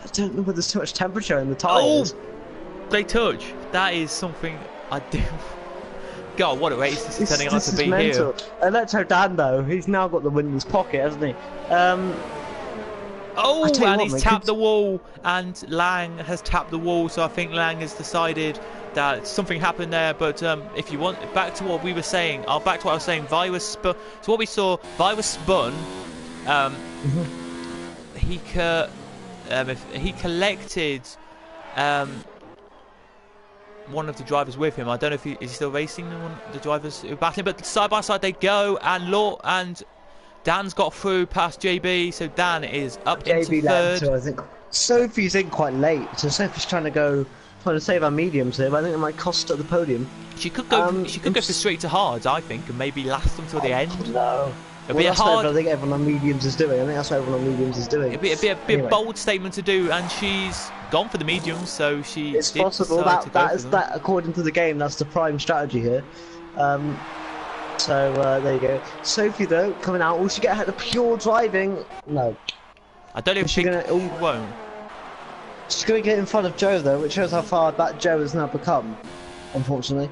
I don't know whether there's too much temperature in the tyres. Oh! They touch. That is something I do... God, what a race this is turning out to be mental. Here. Electro Dan, though, he's now got the win in his pocket, hasn't he? Oh, and he's tapped the wall, and Lang has tapped the wall, so I think Lang has decided that something happened there. But if you want, back to what we were saying, back to what I was saying, Vi was spun. So what we saw, Vi was spun. He collected one of the drivers with him. I don't know if is he still racing the drivers who are battling, but side by side they go, and Dan's got through past JB, so Dan is up into 3rd. Too, I think Sophie's in quite late, so Sophie's trying to save our mediums here, but I think it might cost her the podium. She could go. She could go for straight to hards, I think, and maybe last until the end. No. It'll be a hard. I think everyone on mediums is doing. I think that's what everyone on mediums is doing. It'd be a bold statement to do, and she's gone for the mediums, so she. It's possible that according to the game, that's the prime strategy here. So there you go. Sophie though coming out. Will she get ahead of pure driving? No. I don't even think she won't. She's going to get in front of Joe though, which shows how far that Joe has now become. Unfortunately.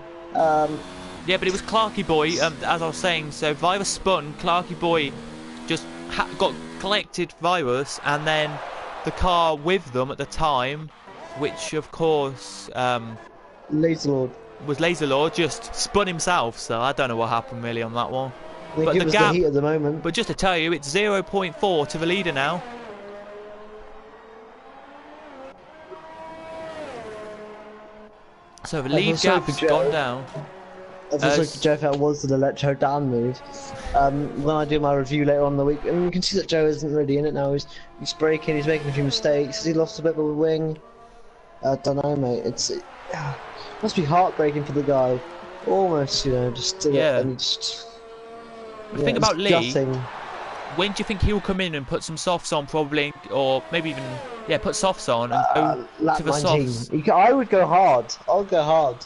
Yeah, but it was Clarky Boy, as I was saying. So Virus spun, Clarky Boy just got collected Virus, and then the car with them at the time, which of course Laserlord was Laserlord, just spun himself. So I don't know what happened really on that one. But the gap, the heat at the moment. But just to tell you, it's 0.4 to the leader now. So the lead gap's gone down. I was like Joe felt was an Electro Dan move. When I do my review later on in the week, and you can see that Joe isn't really in it now. He's braking, he's making a few mistakes. Has he lost a bit of a wing? I don't know, mate. It must be heartbreaking for the guy. Almost, you know, just do it and just. The thing about Lee, when do you think he'll come in and put some softs on, probably, or maybe even put softs on and go to the softs? I would go hard. I'll go hard.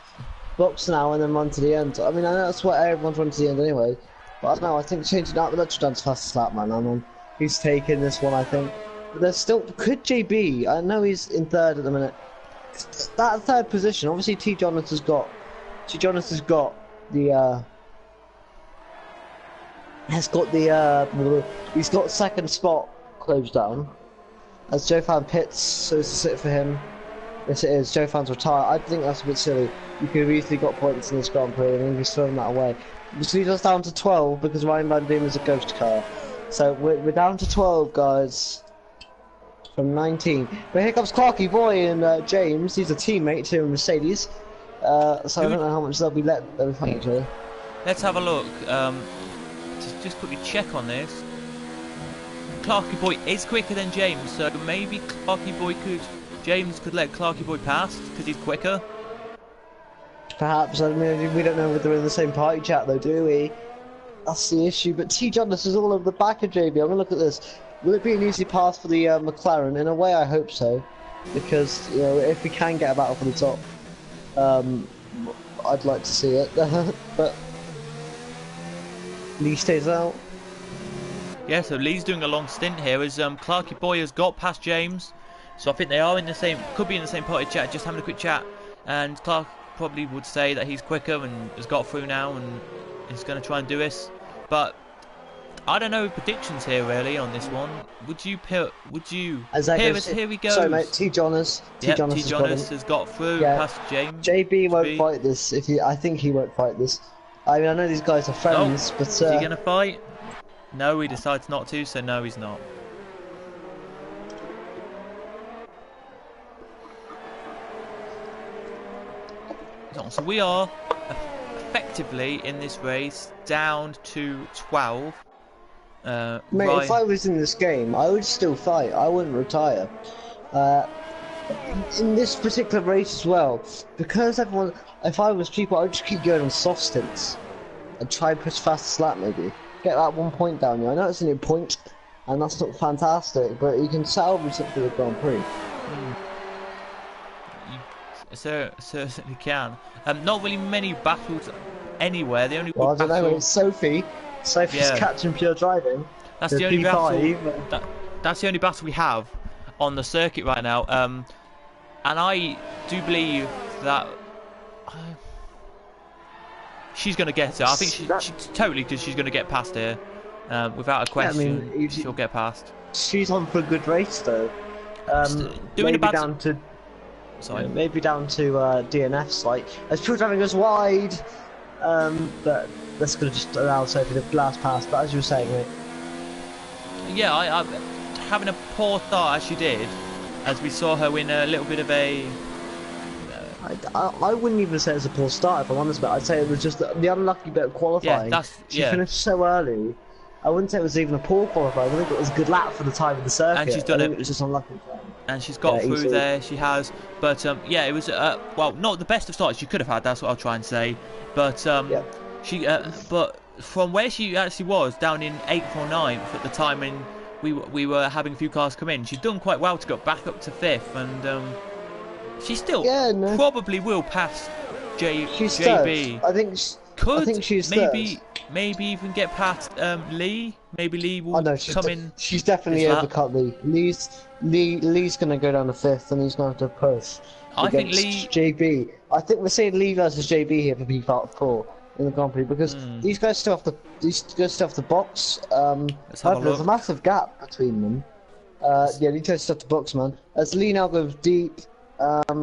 Box now and then run to the end. I mean, I know that's what everyone's running to the end anyway. But I don't know, I think changing out the Electro Dan's fastest lap, man. I mean, he's taking this one, I think. But there's still... Could JB... I know he's in 3rd at the minute. That 3rd position, obviously T. Jonas has got the... He's got 2nd spot closed down. As Joe Fan pits, so it's a sit for him. Yes, it is. Joe Fan's retired. I think that's a bit silly. You could have easily got points in this Grand Prix and he's thrown that away. Which leaves us down to 12 because Ryan Van Diem is a ghost car. So we're down to 12, guys. From 19. But here comes Clarky Boy and James. He's a teammate to Mercedes. So I don't know how much they'll be fighting each other. Let's have a look. Just quickly check on this. Clarky Boy is quicker than James, so maybe James could let Clarky Boy pass because he's quicker. Perhaps. I mean, we don't know whether they're in the same party chat though, do we? That's the issue. But T. Jonas is all over the back of JB. I'm gonna look at this. Will it be an easy pass for the McLaren? In a way, I hope so, because if we can get a battle for the top, um, I'd like to see it. But Lee stays out. Yeah, so Lee's doing a long stint here as Clarky Boy has got past James. So I think they are in the same, could be in the same party chat, just having a quick chat. And Clark probably would say that he's quicker and has got through now and is going to try and do this. But I don't know predictions here really on this one. Would you here he goes. Sorry mate, T. Jonas. T. Jonas has got through past James. JB won't fight this. I think he won't fight this. I mean, I know these guys are friends, but is he going to fight? No, he decides not to, so no, he's not. So we are effectively in this race down to 12. Mate, if I was in this game, I would still fight. I wouldn't retire. In this particular race as well, because everyone, if I was people, I would just keep going on soft stints and try and push fastest lap maybe. Get that 1 point down. I know it's only a point, and that's not fantastic, but you can salvage it for the Grand Prix. You certainly can. Not really many battles anywhere. The only I don't know. It's Sophie's catching pure driving. That's the only battle. That's the only battle we have on the circuit right now. And I do believe that. She's going to get it. I think she totally, because she's going to get past here. Without a question, I mean, she'll get past. She's on for a good race, though. Doing maybe down to DNFs, like, as pure driving goes wide. But that's going to just allow Sophie the last pass. But as you were saying, mate. Yeah, I having a poor start as she did, as we saw her win a little bit of a. I wouldn't even say it's a poor start, if I'm honest, but I'd say it was just the unlucky bit of qualifying. She finished so early. I wouldn't say it was even a poor qualifying. I think it was a good lap for the time of the circuit. And she's done it. It was just unlucky. And she's got through easily. There. She has. But yeah, it was well, not the best of starts she could have had. That's what I'll try and say. But she but from where she actually was down in 8th or 9th at the time, when we were having a few cars come in, she's done quite well to go back up to 5th, and she still probably will pass JB. I think she's maybe even get past Lee. Maybe Lee will come in. She's definitely overcut Lee. Lee's going to go down to 5th, and he's going to have to push. I think Lee. JB. I think we're seeing Lee versus JB here for P4 in the Grand Prix, because these guys still have to box. There's a massive gap between them. Yeah, these guys still have to box, man. As Lee now goes deep. But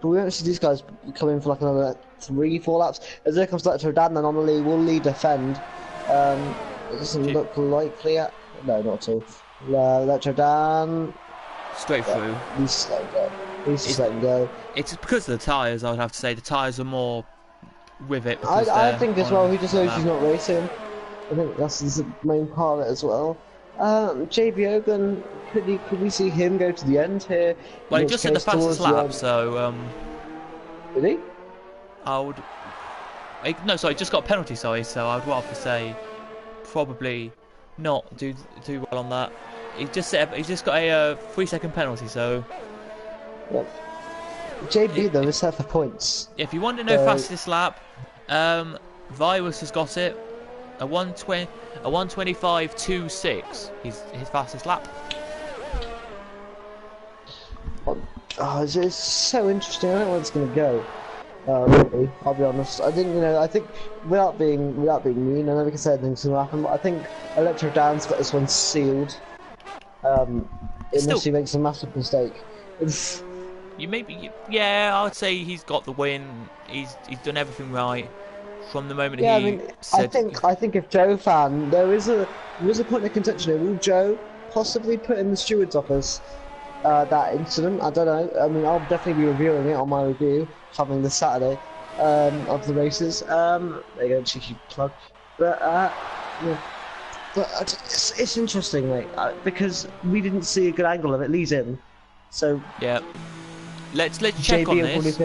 we won't see these guys come in for like another 3-4 laps. As there comes Electro Dan, then on the lead, will Lee defend? It doesn't look likely yet. No, not at all. Electro Dan. Straight through. He's just letting go. He's letting go. It's because of the tyres, I would have to say. The tyres are more with it. I think as well, he just knows he's not racing. I think that's the main part of it as well. JB Ogun, could we see him go to the end here? Well, he just did the fastest lap, so Did he? I would. No, sorry, just got a penalty. Sorry, so I would rather say probably not do well on that. He's just got a 3-second penalty, so. Yep. JB though is set for points. If you want to know fastest lap, Virus has got it. A 1:25.26. His fastest lap. Oh, it's so interesting. I don't know where it's going to go. Really, I'll be honest. I think without being mean, I know we can say anything's going to happen, but I think Electro Dan's got this one sealed. Unless he makes a massive mistake. Yeah, I would say he's got the win. He's done everything right from the moment I think if Joe fan, there is a point of contention here. Will Joe possibly put in the steward's office that incident? I don't know. I mean, I'll definitely be reviewing it on my review coming this Saturday of the races. There you go, cheeky plug. But yeah. But it's interesting, mate, because we didn't see a good angle of it. Lee's in, so yeah. Let's check on this.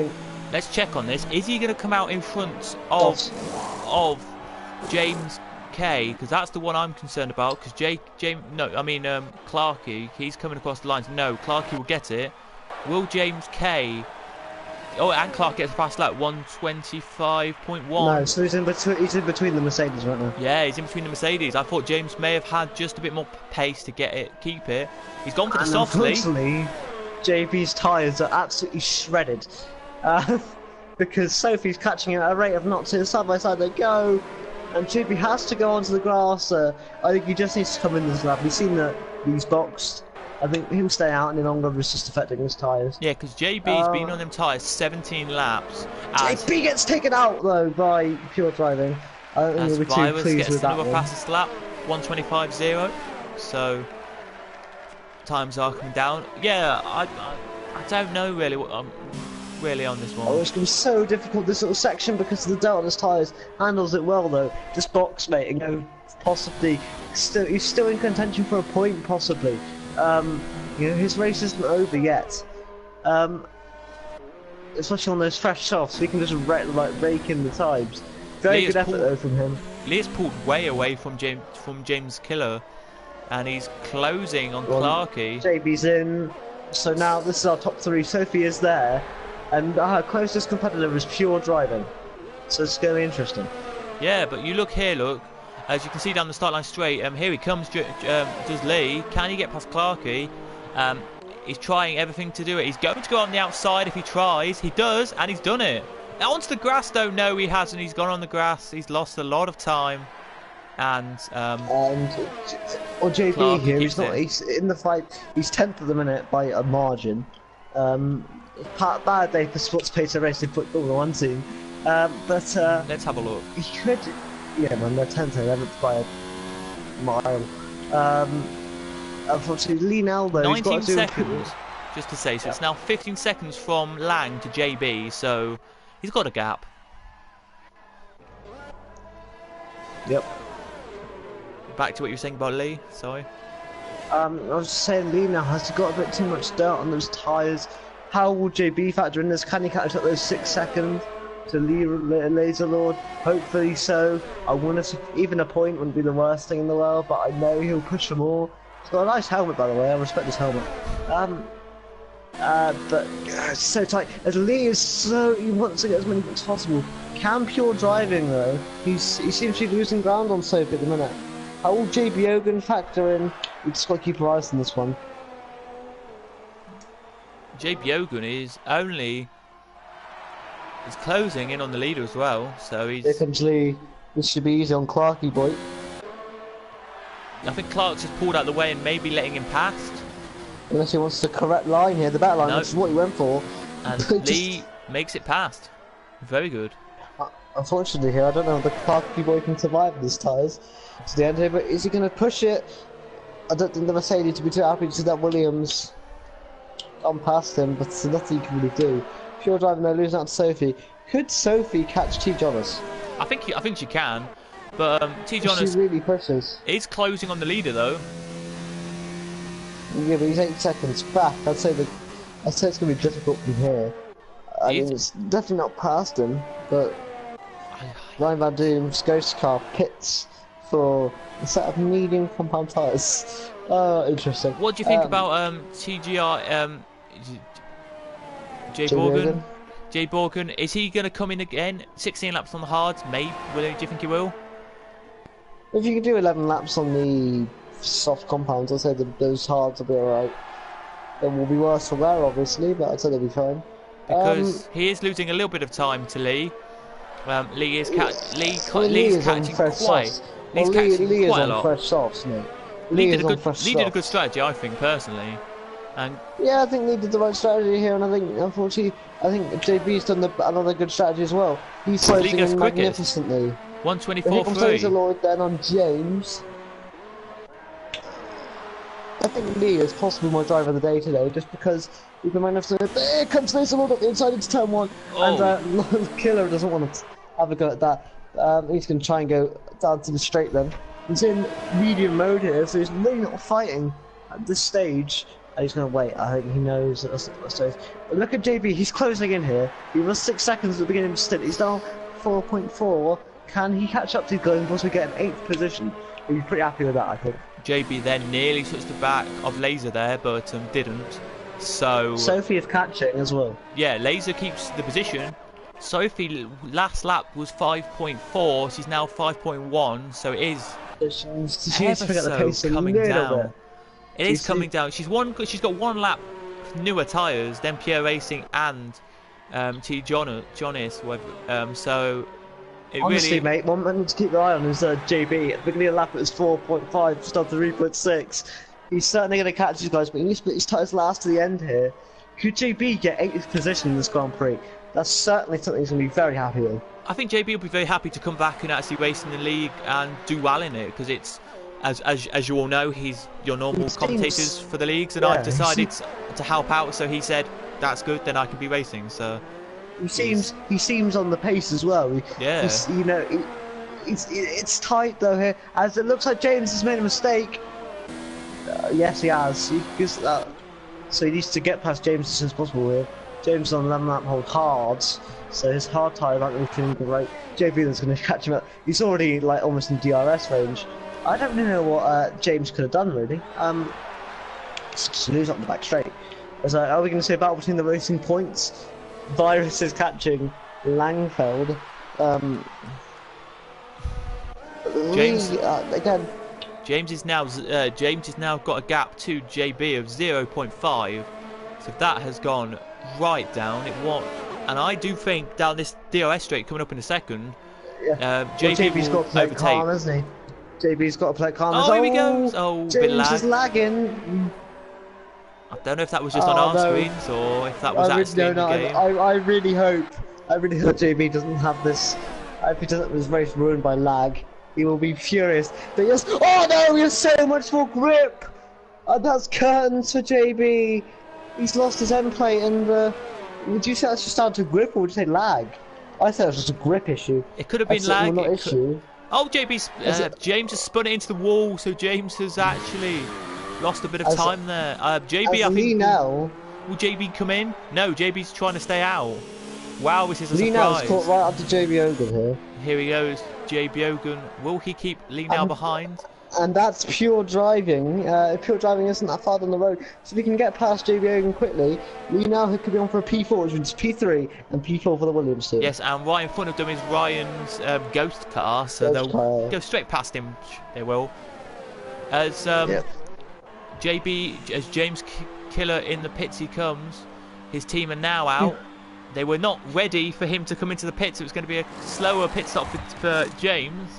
Let's check on this. Is he going to come out in front of James K, because that's the one I'm concerned about. Because Clarkey, he's coming across the lines. No, Clarkey will get it. Will James K? Oh, and Clark gets past that 125.1. No, so he's in between the Mercedes right now. Yeah, he's in between the Mercedes. I thought James may have had just a bit more pace to keep it. He's gone for the softly. Unfortunately, JB's tyres are absolutely shredded. Because Sophie's catching him at a rate of knots. Side by side they go. And JB has to go onto the grass. I think he just needs to come in this lap. We've seen that he's boxed. I think him staying out any longer is just affecting his tyres. Yeah, because JB's been on them tyres 17 laps. JB gets taken out though by pure driving. I don't think as we'll be too Virus pleased gets with that another one. fastest lap, 125.0. So times are coming down. Yeah, I don't know really what I'm really on this one. Oh, it's going to be so difficult this little section because of the dirt on his tyres. Handles it well though. Just box mate and go possibly. He's still in contention for a point possibly. You know, his race isn't over yet. Especially on those fresh softs, so he can just rake in the times. Very good effort though from him. Lee's pulled way away from James Killer, and he's closing on Clarkey. JB's in, so now this is our top three. Sophie is there, and our closest competitor is pure driving. So it's going to be interesting. Yeah, but you look here, look. As you can see down the start line straight, here he comes, does Lee. Can he get past Clarkey? He's trying everything to do it. He's going to go on the outside if he tries. He does, and he's done it. Now onto the grass though, no he hasn't. He's gone on the grass. He's lost a lot of time. And JB Clark here, he's in the fight. He's 10th at the minute by a margin. Bad day for Sports Pacer Racing Football one team. But let's have a look. He could. Yeah, man, they're 10th and 11th by a mile. Unfortunately, Lee now though. 19 seconds, just to say. So it's now 15 seconds from Lang to JB. So he's got a gap. Yep. Back to what you were saying about Lee. Sorry. I was just saying, Lee now has got a bit too much dirt on those tyres. How will JB factor in this? Can he catch up those 6 seconds? To Laser Lord, hopefully so. I want to, even a point wouldn't be the worst thing in the world, but I know he'll push for more. He's got a nice helmet, by the way. I respect his helmet. But it's so tight. As Lee is he wants to get as many points as possible. Can pure driving though? He seems to be losing ground on Soap at the minute. How will JB Ogan factor in? We just got to keep our eyes on this one. JB Ogun is he's closing in on the leader as well, so he's... Here comes Lee. This should be easy on Clarkey boy. I think Clark's just pulled out the way and maybe letting him past. Unless he wants the correct line here, the back line, which is what he went for. And Lee makes it past. Very good. Unfortunately here, I don't know if the Clarkey boy can survive these tyres to the end here, but is he going to push it? I don't think the Mercedes to be too happy to see that Williams gone past him, but there's nothing he can really do. Pure driving though, losing out to Sophie. Could Sophie catch T. Jonas? I think she can, but T. Jonas she really pushes. Is closing on the leader though. Yeah, but he's 8 seconds back. I'd say it's going to be difficult from here. I mean, it's definitely not past him, but Ryan Van Doom's ghost car pits for a set of medium compound tyres. Oh, interesting. What do you think about TGR? Jay Borgen, is he going to come in again? 16 laps on the hards, maybe? Do you think he will? If you can do 11 laps on the soft compounds, I'd say those hards will be alright. It will be worse for wear, obviously, but I'd say they'll be fine. Because he is losing a little bit of time to Lee. Lee is catching quite. Lee is on fresh softs, mate. Lee did a good strategy, I think, personally. And yeah, I think Lee did the right strategy here, and I think, unfortunately, JB's done another good strategy as well. He's closing in magnificently. 124.3. Lloyd then on James. I think Lee is possibly my driver of the day today, just because we've been magnificent. There comes Laser Lord at the inside into turn 1, and Killer doesn't want to have a go at that. He's going to try and go down to the straight then. He's in medium mode here, so he's really not fighting at this stage. And he's going to wait. I think he knows that that's the stage. But look at JB, he's closing in here. He was 6 seconds at the beginning of the stint. He's now 4.4. Can he catch up to these guys and possibly get an 8th position? He'd be pretty happy with that, I think. JB then nearly touched the back of Laser there, but didn't. So Sophie is catching as well. yeah, Laser keeps the position. Sophie last lap was 5.4. She's now 5.1. So it is She needs to pick up the pace a coming little down. bit. It is coming down. She's got one lap newer tyres than Pure Racing and T Jonas. So it Honestly, really, mate, one man to keep your eye on is JB. At the beginning of the lap, it was 4.5, just up to 3.6. He's certainly going to catch these guys, but he needs to put his tyres last to the end here. Could JB get 8th position in this Grand Prix? That's certainly something he's going to be very happy with. I think JB will be very happy to come back and actually race in the league and do well in it, because it's, as you all know, he's your normal commentators for the leagues, and I've decided to help out. So he said, "That's good, then I can be racing." So he seems on the pace as well. Yeah. You know, it's tight though here, as it looks like James has made a mistake. Yes, he has. So he needs to get past James as soon as possible here. James on 11 lap hold hards, so his hard tyre aren't really feeling great. JB is going to catch him up. He's already like almost in DRS range. I don't really know what James could have done really. Just lose up the back straight. So are we going to see a battle between the racing points? Virus is catching Langfeld. James again. James is now got a gap to JB of 0.5, so that has gone right down. And I do think down this DRS straight coming up in a second, JB's got to play overtake. calm, hasn't he? JB's got to play calm. Oh, here we go. Oh, bit James lag. is lagging. I don't know if that was just on our screens or if that was actually in the game. I really hope JB doesn't have this. I hope he doesn't have his race ruined by lag. He will be furious. But yes, oh no, he has so much more grip. And that's curtains for JB. He's lost his end plate, and would you say that's just down to grip, or would you say lag? I say it's just a grip issue. It could have been lag. Not issue. Oh, James has spun it into the wall, so James has actually lost a bit of time there. JB, I think. Will JB come in? No, JB's trying to stay out. Wow, this is a Lee surprise. Now's caught right up to JB Ogun here. Here he goes, JB Ogun. Will he keep Lee Now behind? And that's pure driving. Pure driving isn't that far down the road. So if we can get past JB Ogun quickly, Lee Now could be on for a P4, which means P3 and P4 for the Williams team. Yes, and right in front of them is Ryan's ghost car, so they'll go straight past him. They will. As JB, as James Killer in the pits he comes, his team are now out. They were not ready for him to come into the pits. It was going to be a slower pit stop for James.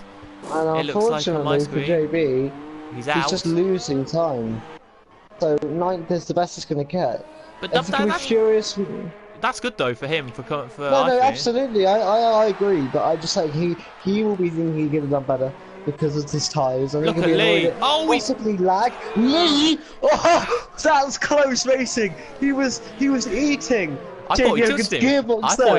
And it looks like on my screen. For JB, he's out. He's just losing time. So 9th is the best he's going to get. But that's furious. That's good though for him. No, absolutely. I agree. But I just like he will be thinking he could have done better because of his tyres. Look at Lee. Oh, possibly lag. Lee. Oh, that's close racing. He was eating. I thought he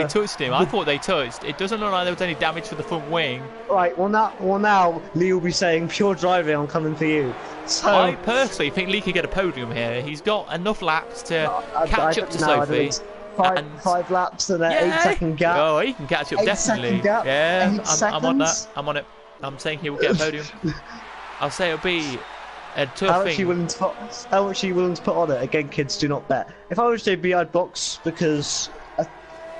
touched him. I thought they touched. It doesn't look like there was any damage to the front wing. Right. Well now Lee will be saying pure driving. I'm coming for you. So I personally think Lee could get a podium here. He's got enough laps to catch up to Sophie. Five laps and an 8-second gap. Oh, he can catch up definitely. Gap, yeah, I'm on that. I'm on it. I'm saying he will get a podium. I'll say it'll be a tough how thing. How much are you willing to put on it? Again, kids, do not bet. If I was JB, I'd box because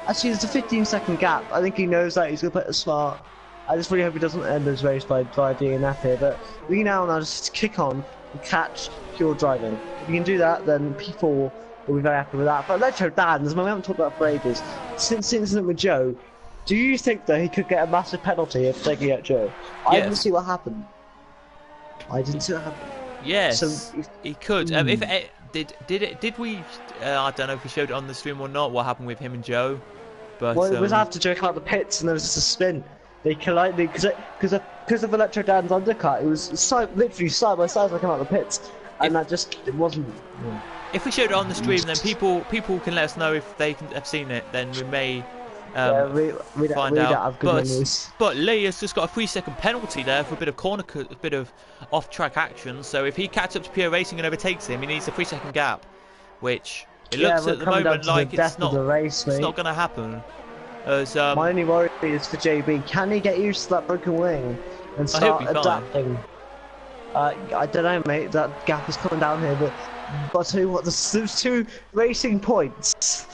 actually there's a 15-second gap. I think he knows that he's going to play it smart. I just really hope he doesn't end his race by DNF here. But we now just kick on and catch pure driving. If you can do that, then P4 will be very happy with that. But Electro Dan, as we haven't talked about for ages, since the incident with Joe, do you think that he could get a massive penalty if taking out Joe? I didn't see what happened. Yes, so he could. Did we? I don't know if we showed it on the stream or not. What happened with him and Joe? But well, it was after Joe came out the pits and there was just a spin. They collided because of Electro Dan's undercut. It was literally side by side as I came out the pits, and it wasn't. Yeah. If we showed it on the stream, then people can let us know if they have seen it. Then we may find out. But Lee has just got a 3-second penalty there for a bit of off-track action. So if he catches up to Pure Racing and overtakes him, he needs a 3-second gap, which it looks at the moment like it's not going to happen. As My only worry is for JB. Can he get used to that broken wing and he'll start be fine. adapting? I don't know, mate. That gap is coming down here, but I tell you what, there's 2 racing points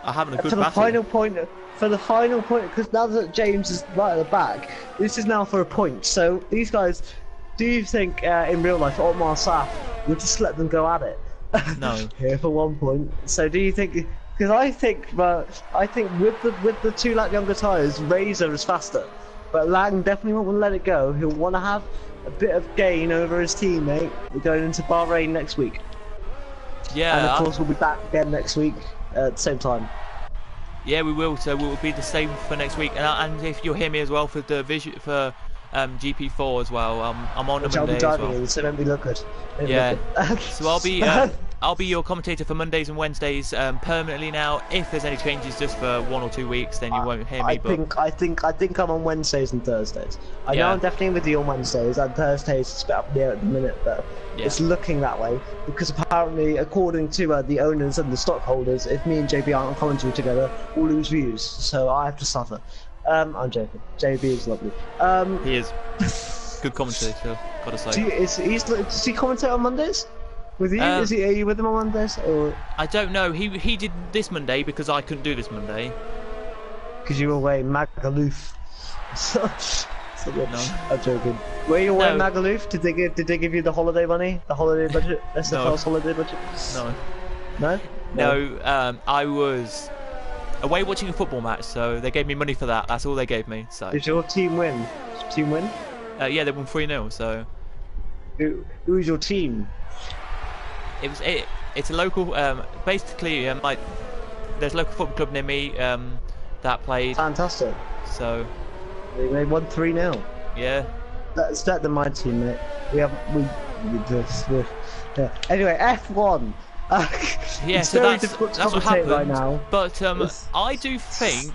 I'm having a good for the battle. final point. For the final point, because now that James is right at the back, this is now for a point. So these guys, do you think in real life Otmar Saf would just let them go at it? No. Here for 1 point. So do you think? Because I think with the 2 lap younger tyres, Razor is faster, but Lang definitely won't want to let it go. He'll want to have a bit of gain over his teammate. We're going into Bahrain next week, Yeah. and of course we'll be back again next week at the same time. Yeah, we will. So we will be the same for next week. And if you'll hear me as well for the GP4 as well, I'm on Which the I'll be Monday as driving well. in, so don't be look good. Don't be Yeah. look good. So I'll be your commentator for Mondays and Wednesdays permanently now. If there's any changes just for 1 or 2 weeks, then you won't hear me. I think I'm on Wednesdays and Thursdays. I know Yeah. I'm definitely with you on Wednesdays, and Thursdays it's a bit up there at the minute, but Yeah. it's looking that way because apparently, according to the owners and the stockholders, if me and JB aren't commenting together, we'll lose views. So I have to suffer. I'm joking. JB is lovely. He is good commentator, gotta say. Does he commentate on Mondays? With you? Are you with him on Mondays? Or I don't know. He did this Monday because I couldn't do this Monday. because you were away Magaluf? No. I'm joking. Were you away No. Magaluf? Did they give you the holiday money? The holiday budget? SFL's holiday budget? No. No? No. I was away watching a football match, so they gave me money for that. That's all they gave me. So Did your team win? Team win? yeah, they won 3-0. So Who is your team? it's a local. Basically, like there's a local football club near me that played. Fantastic. So They won 3-0. yeah. That's better than my team, mate. Yeah. Anyway, F1. Yeah, it's so very that's difficult to what commentate happened. right now. But It's- I do think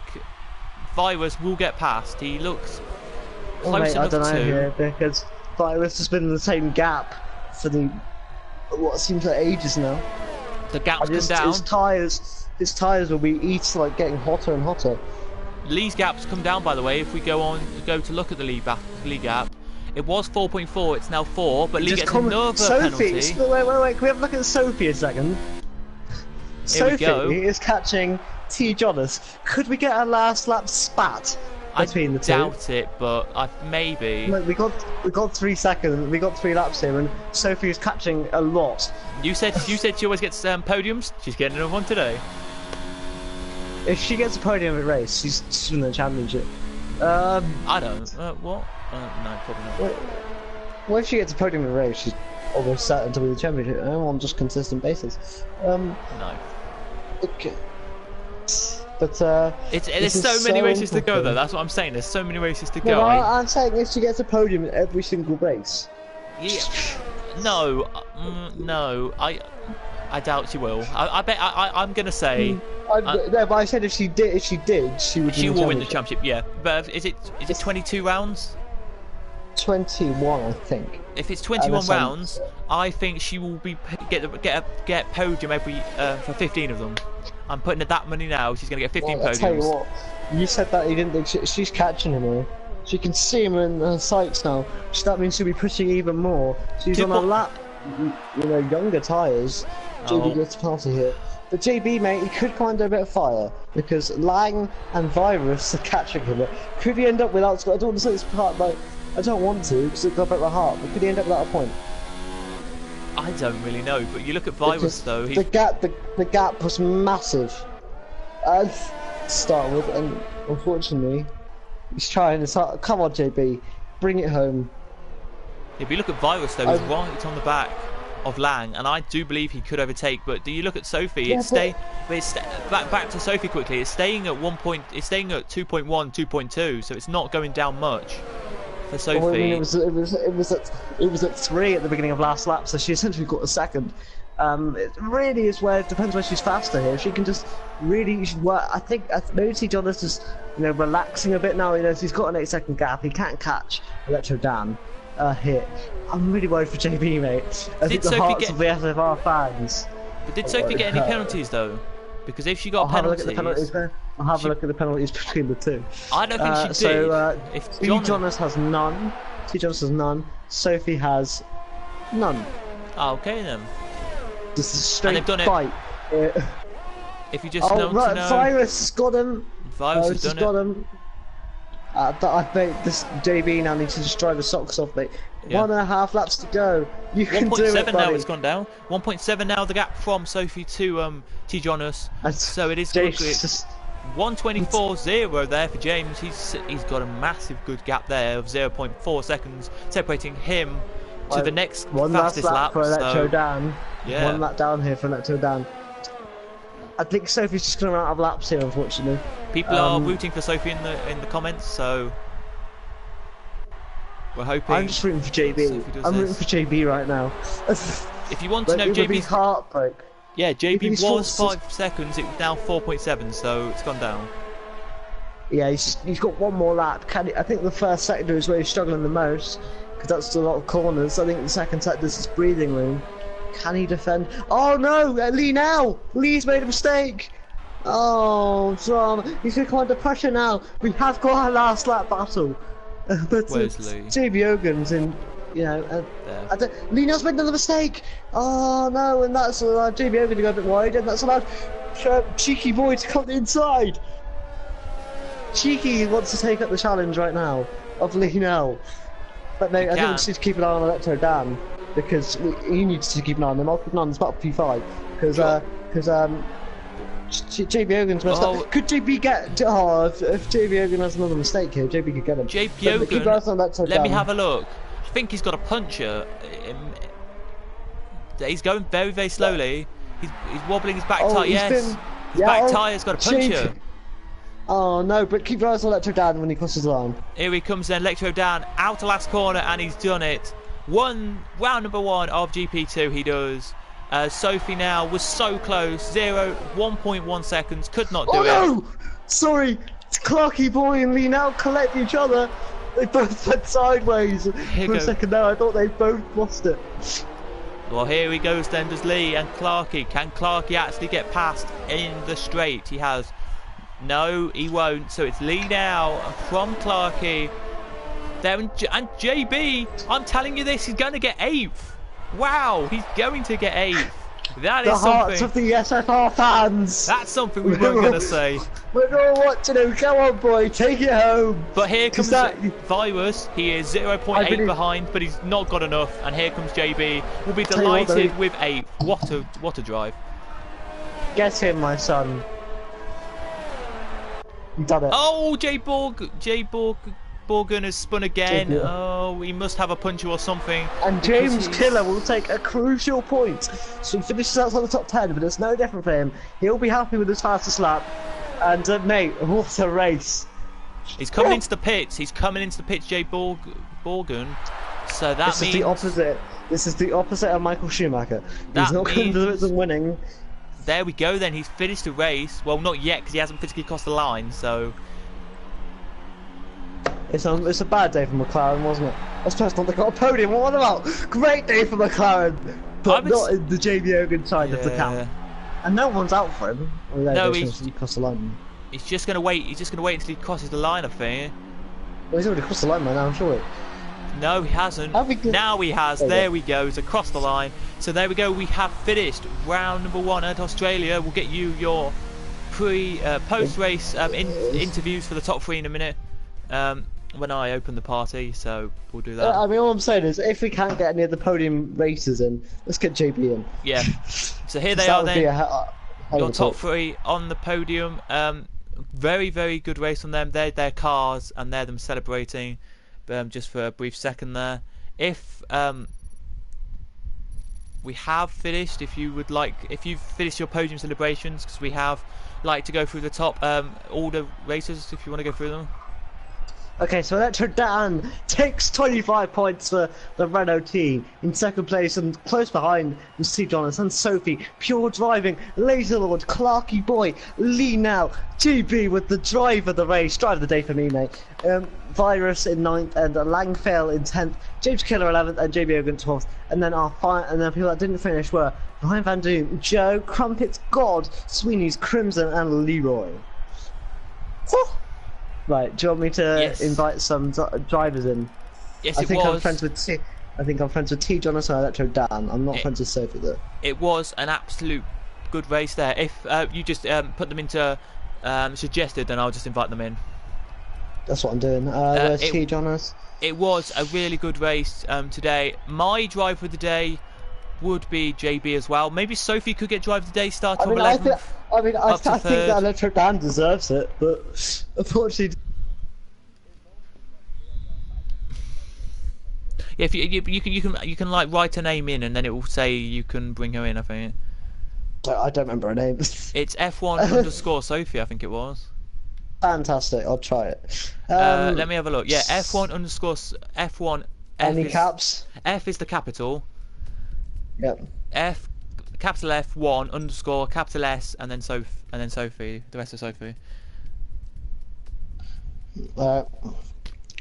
Virus will get past. He looks Oh, close mate, I enough don't know to. here because Virus has been in the same gap for what seems like ages now. The gap's come His down. tires will be like getting hotter and hotter. Lee's gap's come down, by the way. If we go to look at the Lee gap, it was 4.4. It's now 4. But Lee gets another penalty. Wait. Can we have a look at Sophie a second? Here we go. Sophie is catching T. Jonas. Could we get a last lap spat between the two? I doubt it, but maybe. Look, we got 3 seconds. We got 3 laps here, and Sophie is catching a lot. You said she always gets podiums. She's getting another one today. If she gets a podium at race, she's in the championship. I don't. What? No, probably not. Well, if she gets a podium at race, she's almost certain to win the championship on just consistent basis. No. Okay. But There's so many races to go, though. That's what I'm saying. There's so many races to go. No, I'm saying if she gets a podium in every single race. Yeah. No. No. I doubt she will. I bet. I'm gonna say. No, but I said if she did, she would. She will win the championship. Yeah. But is it 22 rounds? 21, I think. If it's 21 Unless rounds, I think she will get podium every for 15 of them. I'm putting that money now. She's gonna get 15 Well, I'll tell you podiums. what, you said that you didn't think she's catching him here. She can see him in her sights now. So that means she'll be pushing even more. She's on a lap, younger tyres. Oh. JB gets past her here. But JB, mate, he could find a bit of fire because Lang and Virus are catching him. Could he end up without? I don't want to say this part, like I don't want to because it got back my heart. But could he end up without a point? I don't really know, but you look at Virus Because though. the gap was massive. To start with, and unfortunately, he's trying. Come on, JB, bring it home. If you look at Virus though, he's right on the back of Lang, and I do believe he could overtake. But do you look at Sophie? Yeah, Back to Sophie quickly. It's staying at 1 point. It's staying at 2.1, 2.2. So it's not going down much for Sophie. Well, I mean, it was at 3 at the beginning of last lap, so she essentially got a second. It really is where it depends where she's faster here. She can just really work. I think maybe see John is just relaxing a bit now. He's got an 8-second gap. He can't catch Electro Dan here. I'm really worried for JB, mate. I think the Sophie hearts of the SFR fans. But did Sophie get any penalties though? Because if she got a I'll have a look penalty, at the penalties there. I'll have a look at the penalties between the two. I don't think she did. So if T. Jonas has none. T. Jonas has none. Sophie has none. Oh, okay then. This is a straight they've done it. fight. If you just Oh, right, to know, Virus has got him. Virus has done got it. him. I think this JB now needs to just drive the socks off, mate. Yeah. 1.5 laps to go. You can do it, 1.7 now buddy. it's gone down. 1.7 now the gap from Sophie to T. Jonas. So it is James quickly. just 1:24.0 there for James. He's got a massive good gap there of 0.4 seconds separating him to the next one fastest last lap. for Electro So, Dan. yeah. One lap down here for Electro Dan. I think Sophie's just going to run out of laps here, unfortunately. people are rooting for Sophie in the comments, so we're hoping. I'm just rooting for JB. I'm rooting for JB right now. If you want to know it would be JB's heartbreak. Yeah, JB He's was forced 5 seconds, it's now 4.7, so it's gone down. Yeah, he's got one more lap. I think the first sector is where he's struggling the most, because that's a lot of corners. I think the second sector is his breathing room. Can he defend? Oh no, Lee now! Lee's made a mistake! Oh, drama. He's going to come under pressure now. We have got our last lap battle. But Where's Lee? JB Ogan's in, you know, There. Lee now's made another mistake! Oh no, and that's allowed JB Ogan to go a bit wide, and that's allowed Cheeky Boy to come inside! Cheeky wants to take up the challenge right now of Lee now. But mate, I think we just need to keep an eye on Electro Dan, because he needs to keep an eye on them. I'll keep an eye on this battle P5, because JB Ogan's messed up. Could JB get? Oh, if JB Ogan has another mistake here, JB could get him. JB But keep an eye on Electro Ogan, let Dan. me have a look. I think he's got a puncher. He's going very, very slowly. He's wobbling his back tyre. Yes, his back tyre's got a puncher. Oh no, but keep your eyes on Electro Dan when he crosses the line. Here he comes then, Electro Dan, out to last corner, and he's done it. Round number 1 of GP2 he does. Sophie now was so close, 1.1 seconds, could not do it. Oh no! Sorry, Clarky Boy and Lee now collect each other. They both went sideways for a second there. I thought they both lost it. Well, here he goes then, does Lee and Clarky. Can Clarky actually get past in the straight? He has. No, he won't. So it's Lee now from Clarky. There and JB, I'm telling you this, he's going to get 8th. Wow, he's going to get 8th. That is the hearts something. of the SFR fans. That's something we weren't going to say. We're all watching him. Come on, boy, take it home. But here comes Virus. He is 0.8 behind, but he's not got enough. And here comes JB. We'll be delighted with 8th. What a drive. Get him, my son. You done it. Oh, J Borgen has spun again. Oh, he must have a puncher or something. And James Killer will take a crucial point. So he finishes outside the top 10, but it's no different for him. He'll be happy with his fastest lap. And mate, what a race. He's coming into the pits. He's coming into the pits, J Borgen. So that means... This is the opposite. This is the opposite of Michael Schumacher. He's not going to do it than winning. There we go then, he's finished the race. Well, not yet, because he hasn't physically crossed the line, so... It's a bad day for McLaren, wasn't it? I suppose not, they got a podium, what about? Great day for McLaren! But not in the JB Ogan side of the camp. And no one's out for him. No, he's crossed the line. He's just going to wait, until he crosses the line, I think. Well, he's already crossed the line by now, I'm sure. No, he hasn't. Now he has. There we go. He's across the line. So there we go. We have finished round number 1 at Australia. We'll get you your post-race interviews for the top 3 in a minute when I open the party. So we'll do that. I mean, all I'm saying is, if we can't get any of the podium races in, let's get JB in. Yeah. So here they are then. Your top 3 on the podium. Very, very good race on them. They're their cars and they're them celebrating. Just for a brief second there. If we have finished, if you've finished your podium celebrations, because we have to go through the top all the races, if you want to go through them. Okay, so Electro Dan takes 25 points for the Renault team. In second place and close behind was Steve Jonas and Sophie. Pure driving, Laser Lord, Clarky Boy, Lee now, GB with the drive of the race. Drive of the day for me, mate. Virus in 9th and Langfail in 10th. James Killer 11th and JB Ogan 12th. And then people that didn't finish were Ryan Van Doom, Joe, Crumpets, God, Sweeney's, Crimson and Leroy. Right, do you want me to Yes, invite some drivers in? yes, I it think I'm was. friends with T. I think I'm friends with T. Jonas and Electro Dan. I'm not It friends with Sophie though. it was an absolute good race there. If you just put them into suggested, then I'll just invite them in. That's what I'm doing. Uh, Where's it T. Jonas? it was a really good race today. My driver of the day would be JB as well. Maybe Sophie could get driver of the day, start I from mean, I 11th think, I mean, up to I think that 3rd. Electro Dan deserves it, but unfortunately, Yeah, if you can like write a name in, and then it will say you can bring her in. I think I don't remember her name. it's F1 underscore Sophie. I think it was. Fantastic. I'll try it. Let me have a look. Yeah, F1 underscore F1. F Any is caps? the capital. Yep. F capital F1 underscore capital S and then Sophie. The rest of Sophie. I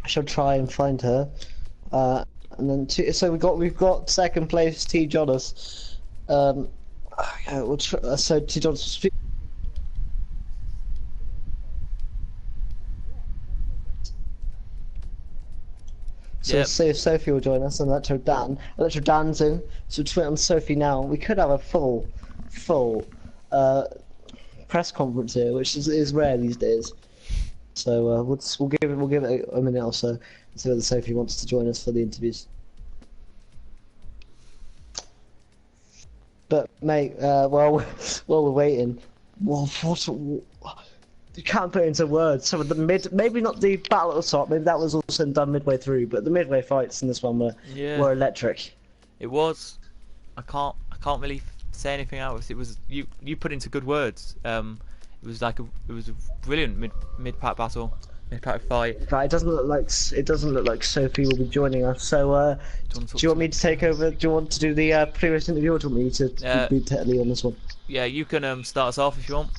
shall try and find her. And then so we've got second place T. Jonas. Okay, so T. Jonas. So Yep. see if Sophie will join us and Electro Dan. Electro Dan's in. So tweet on Sophie now. We could have a full uh, press conference here, which is rare these days. So we'll give it a minute or so and see whether Sophie wants to join us for the interviews. But mate, while we're waiting, you can't put it into words. Some of the maybe not the battle at the top. Maybe that was also done midway through. But the midway fights in this one Yeah. were electric. It was. I can't really say anything else. It was you put into good words. It was a brilliant mid pack battle, mid pack fight. Right, it doesn't look like Sophie will be joining us. So Do you want to talk do you want to me to take over? Do you want to do the previous interview, or do you want me to Uh, be technically on this one? yeah, you can start us off if you want.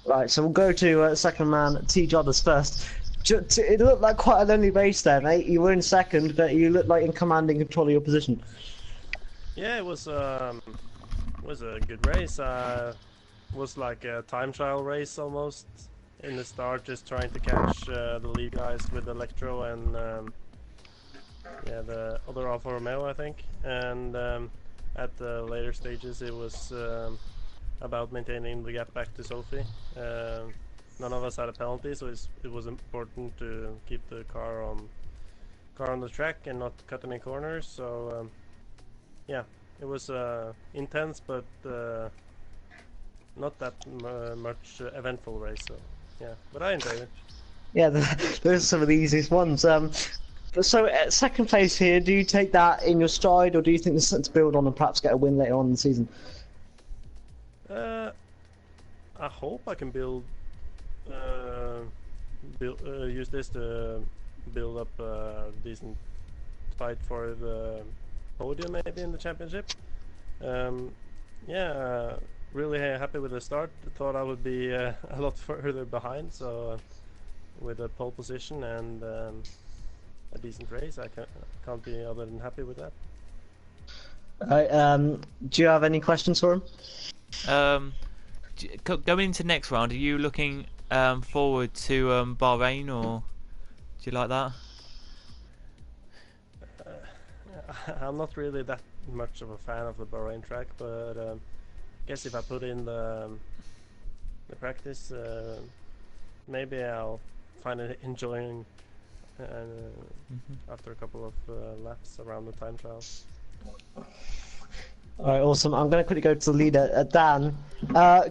Right, so we'll go to second man T. Jobbers first. It looked like quite a lonely race there, mate. You were in second, but you looked like in commanding control of your position. Yeah, it was a good race. Was like a time trial race almost in the start, just trying to catch the lead guys with Electro and yeah, the other Alfa Romeo, I think. And at the later stages, it was about maintaining the gap back to Sophie. None of us had a penalty, so it was important to keep the car on the track and not cut any corners. So yeah, it was intense, but not that much eventful race. So yeah, but I enjoyed it. Yeah, those are some of the easiest ones. So at second place here, do you take that in your stride, or do you think there's something to build on and perhaps get a win later on in the season? I hope I can use this to build up a decent fight for the podium maybe in the championship. Yeah, really happy with the start. Thought I would be a lot further behind, so with a pole position and a decent race, I can't be other than happy with that. Right, do you have any questions for him? Going into next round, are you looking forward to Bahrain, or do you like that? I'm not really that much of a fan of the Bahrain track, but I guess if I put in the practice, maybe I'll find it enjoying after a couple of laps around the time trials. Alright, awesome. I'm going to quickly go to the leader, Dan.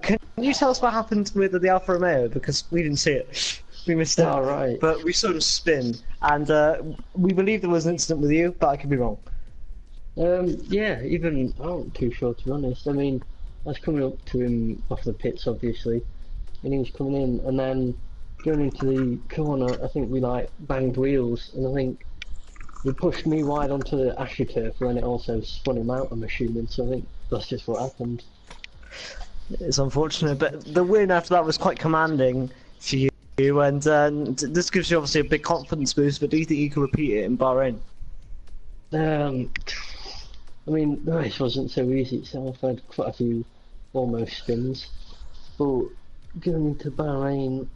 Can you tell us what happened with the Alfa Romeo? Because we didn't see it. We missed it. Oh, right. But we saw him spin. And we believe there was an incident with you, but I could be wrong. Yeah, even I wasn't too sure, to be honest. I mean, I was coming up to him off the pits, obviously, and he was coming in, and then going into the corner, I think we like banged wheels, and I think he pushed me wide onto the AstroTurf, and then it also spun him out, I'm assuming. So I think that's just what happened. It's unfortunate, but the win after that was quite commanding for you, and this gives you obviously a big confidence boost. But do you think you can repeat it in Bahrain? I mean, the race wasn't so easy itself. I had quite a few almost spins, but going into Bahrain,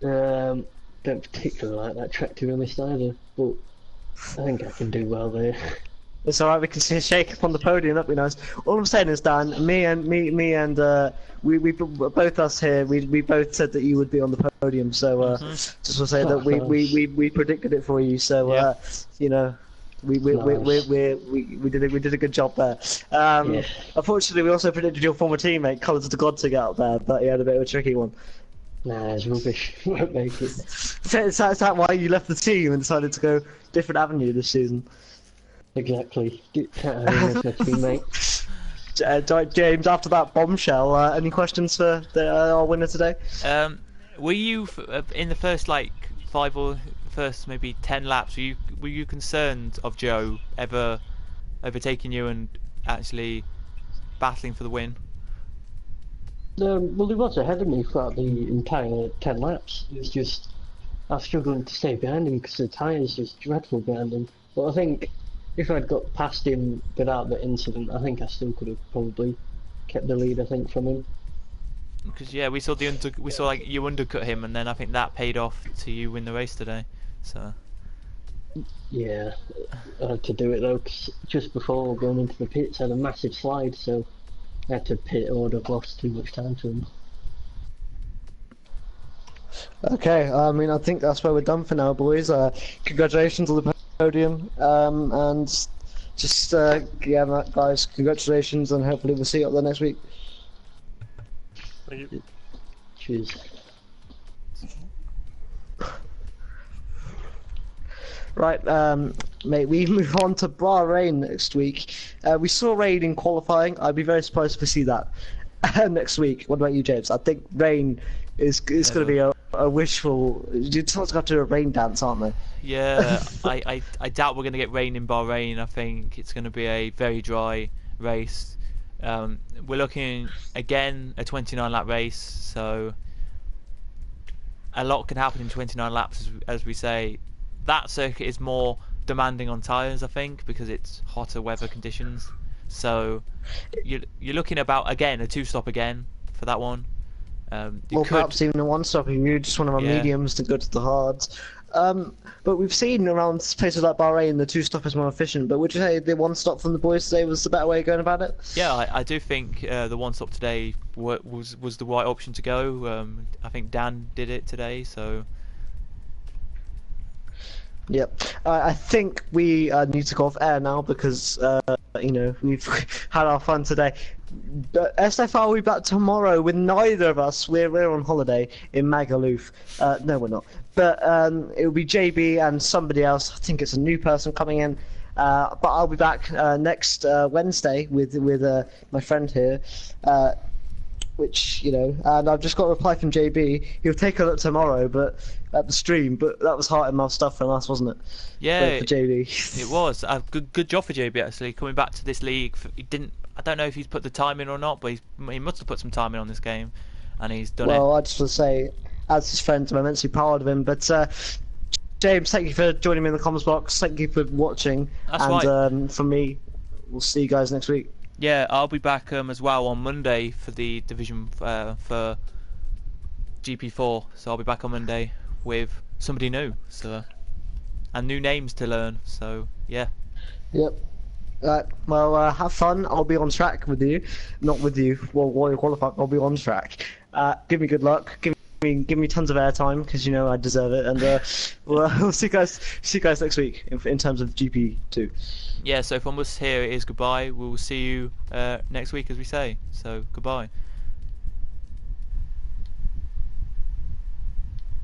Don't particularly like that track to be honest either, but I think I can do well there. It's alright, we can see a shake up on the podium, that'd be nice. All I'm saying is, Dan, both us here, we both said that you would be on the podium, so just to say that we predicted it for you, so Yeah. you know, we did a good job there. Yeah. Unfortunately, we also predicted your former teammate, Colours of the God, to get out there, but he had a bit of a tricky one. Nah, it's rubbish. Won't make it. Is that why you left the team and decided to go different avenue this season? Exactly. Can't have him as my teammate. James, after that bombshell, any questions for our winner today? Were you in the first like 5 or first maybe 10 laps? Were you concerned of Joe ever overtaking you and actually battling for the win? Well, he was ahead of me throughout the entire 10 laps. It was just I was struggling to stay behind him because the tyres just dreadful behind him. But I think if I'd got past him without the incident, I think I still could have probably kept the lead. I think from him. Because we saw like you undercut him, and then I think that paid off to you win the race today. So Yeah, I had to do it though, 'cause just before going into the pits, I had a massive slide, so I had to pit or I'd have lost too much time to him. Okay, I mean, I think that's where we're done for now, boys. Congratulations on the podium, and just guys, congratulations, and hopefully we'll see you up there next week. Thank you. Cheers. Right, mate, we move on to Bahrain next week. We saw rain in qualifying. I'd be very surprised if we see that next week. What about you, James? I think rain is going to be a wishful. You're going to have to do a rain dance, aren't they? yeah, I doubt we're going to get rain in Bahrain. I think it's going to be a very dry race. We're looking again a 29 lap race, so a lot can happen in 29 laps, as we say. That circuit is more demanding on tyres, I think, because it's hotter weather conditions. So you're looking about again a 2-stop again for that one. Perhaps even a 1-stop if you just one of our Yeah. mediums to go to the hards. But we've seen around places like Bahrain the 2-stop is more efficient. But would you say the 1-stop from the boys today was the better way of going about it? Yeah, I do think the 1-stop today was the right option to go. I think Dan did it today, so. Yep. I think we need to go off air now because we've had our fun today. But SFR will be back tomorrow with neither of us. We're on holiday in Magaluf. No, we're not. But it will be JB and somebody else. I think it's a new person coming in. But I'll be back next Wednesday with my friend here. Which, and I've just got a reply from JB. He'll take a look tomorrow, but at the stream. But that was heart and mouth stuff from us, wasn't it? Yeah, for JB. It was. Good job for JB actually coming back to this league. He didn't. I don't know if he's put the time in or not, but he must have put some time in on this game, and he's done it. Well, I just want to say, as his friend, I'm immensely proud of him. But James, thank you for joining me in the comments box. Thank you for watching. That's and right. From me, we'll see you guys next week. Yeah, I'll be back as well on Monday for the division for GP4. So I'll be back on Monday with somebody new, and new names to learn. So yeah. Yep. Well, have fun. I'll be on track with you, not with you. Well, while you qualify, I'll be on track. Give me good luck. Give me tons of airtime because you know I deserve it. And we'll see you guys next week in terms of GP2. Yeah. So from us here, it is goodbye. We'll see you next week, as we say. So goodbye.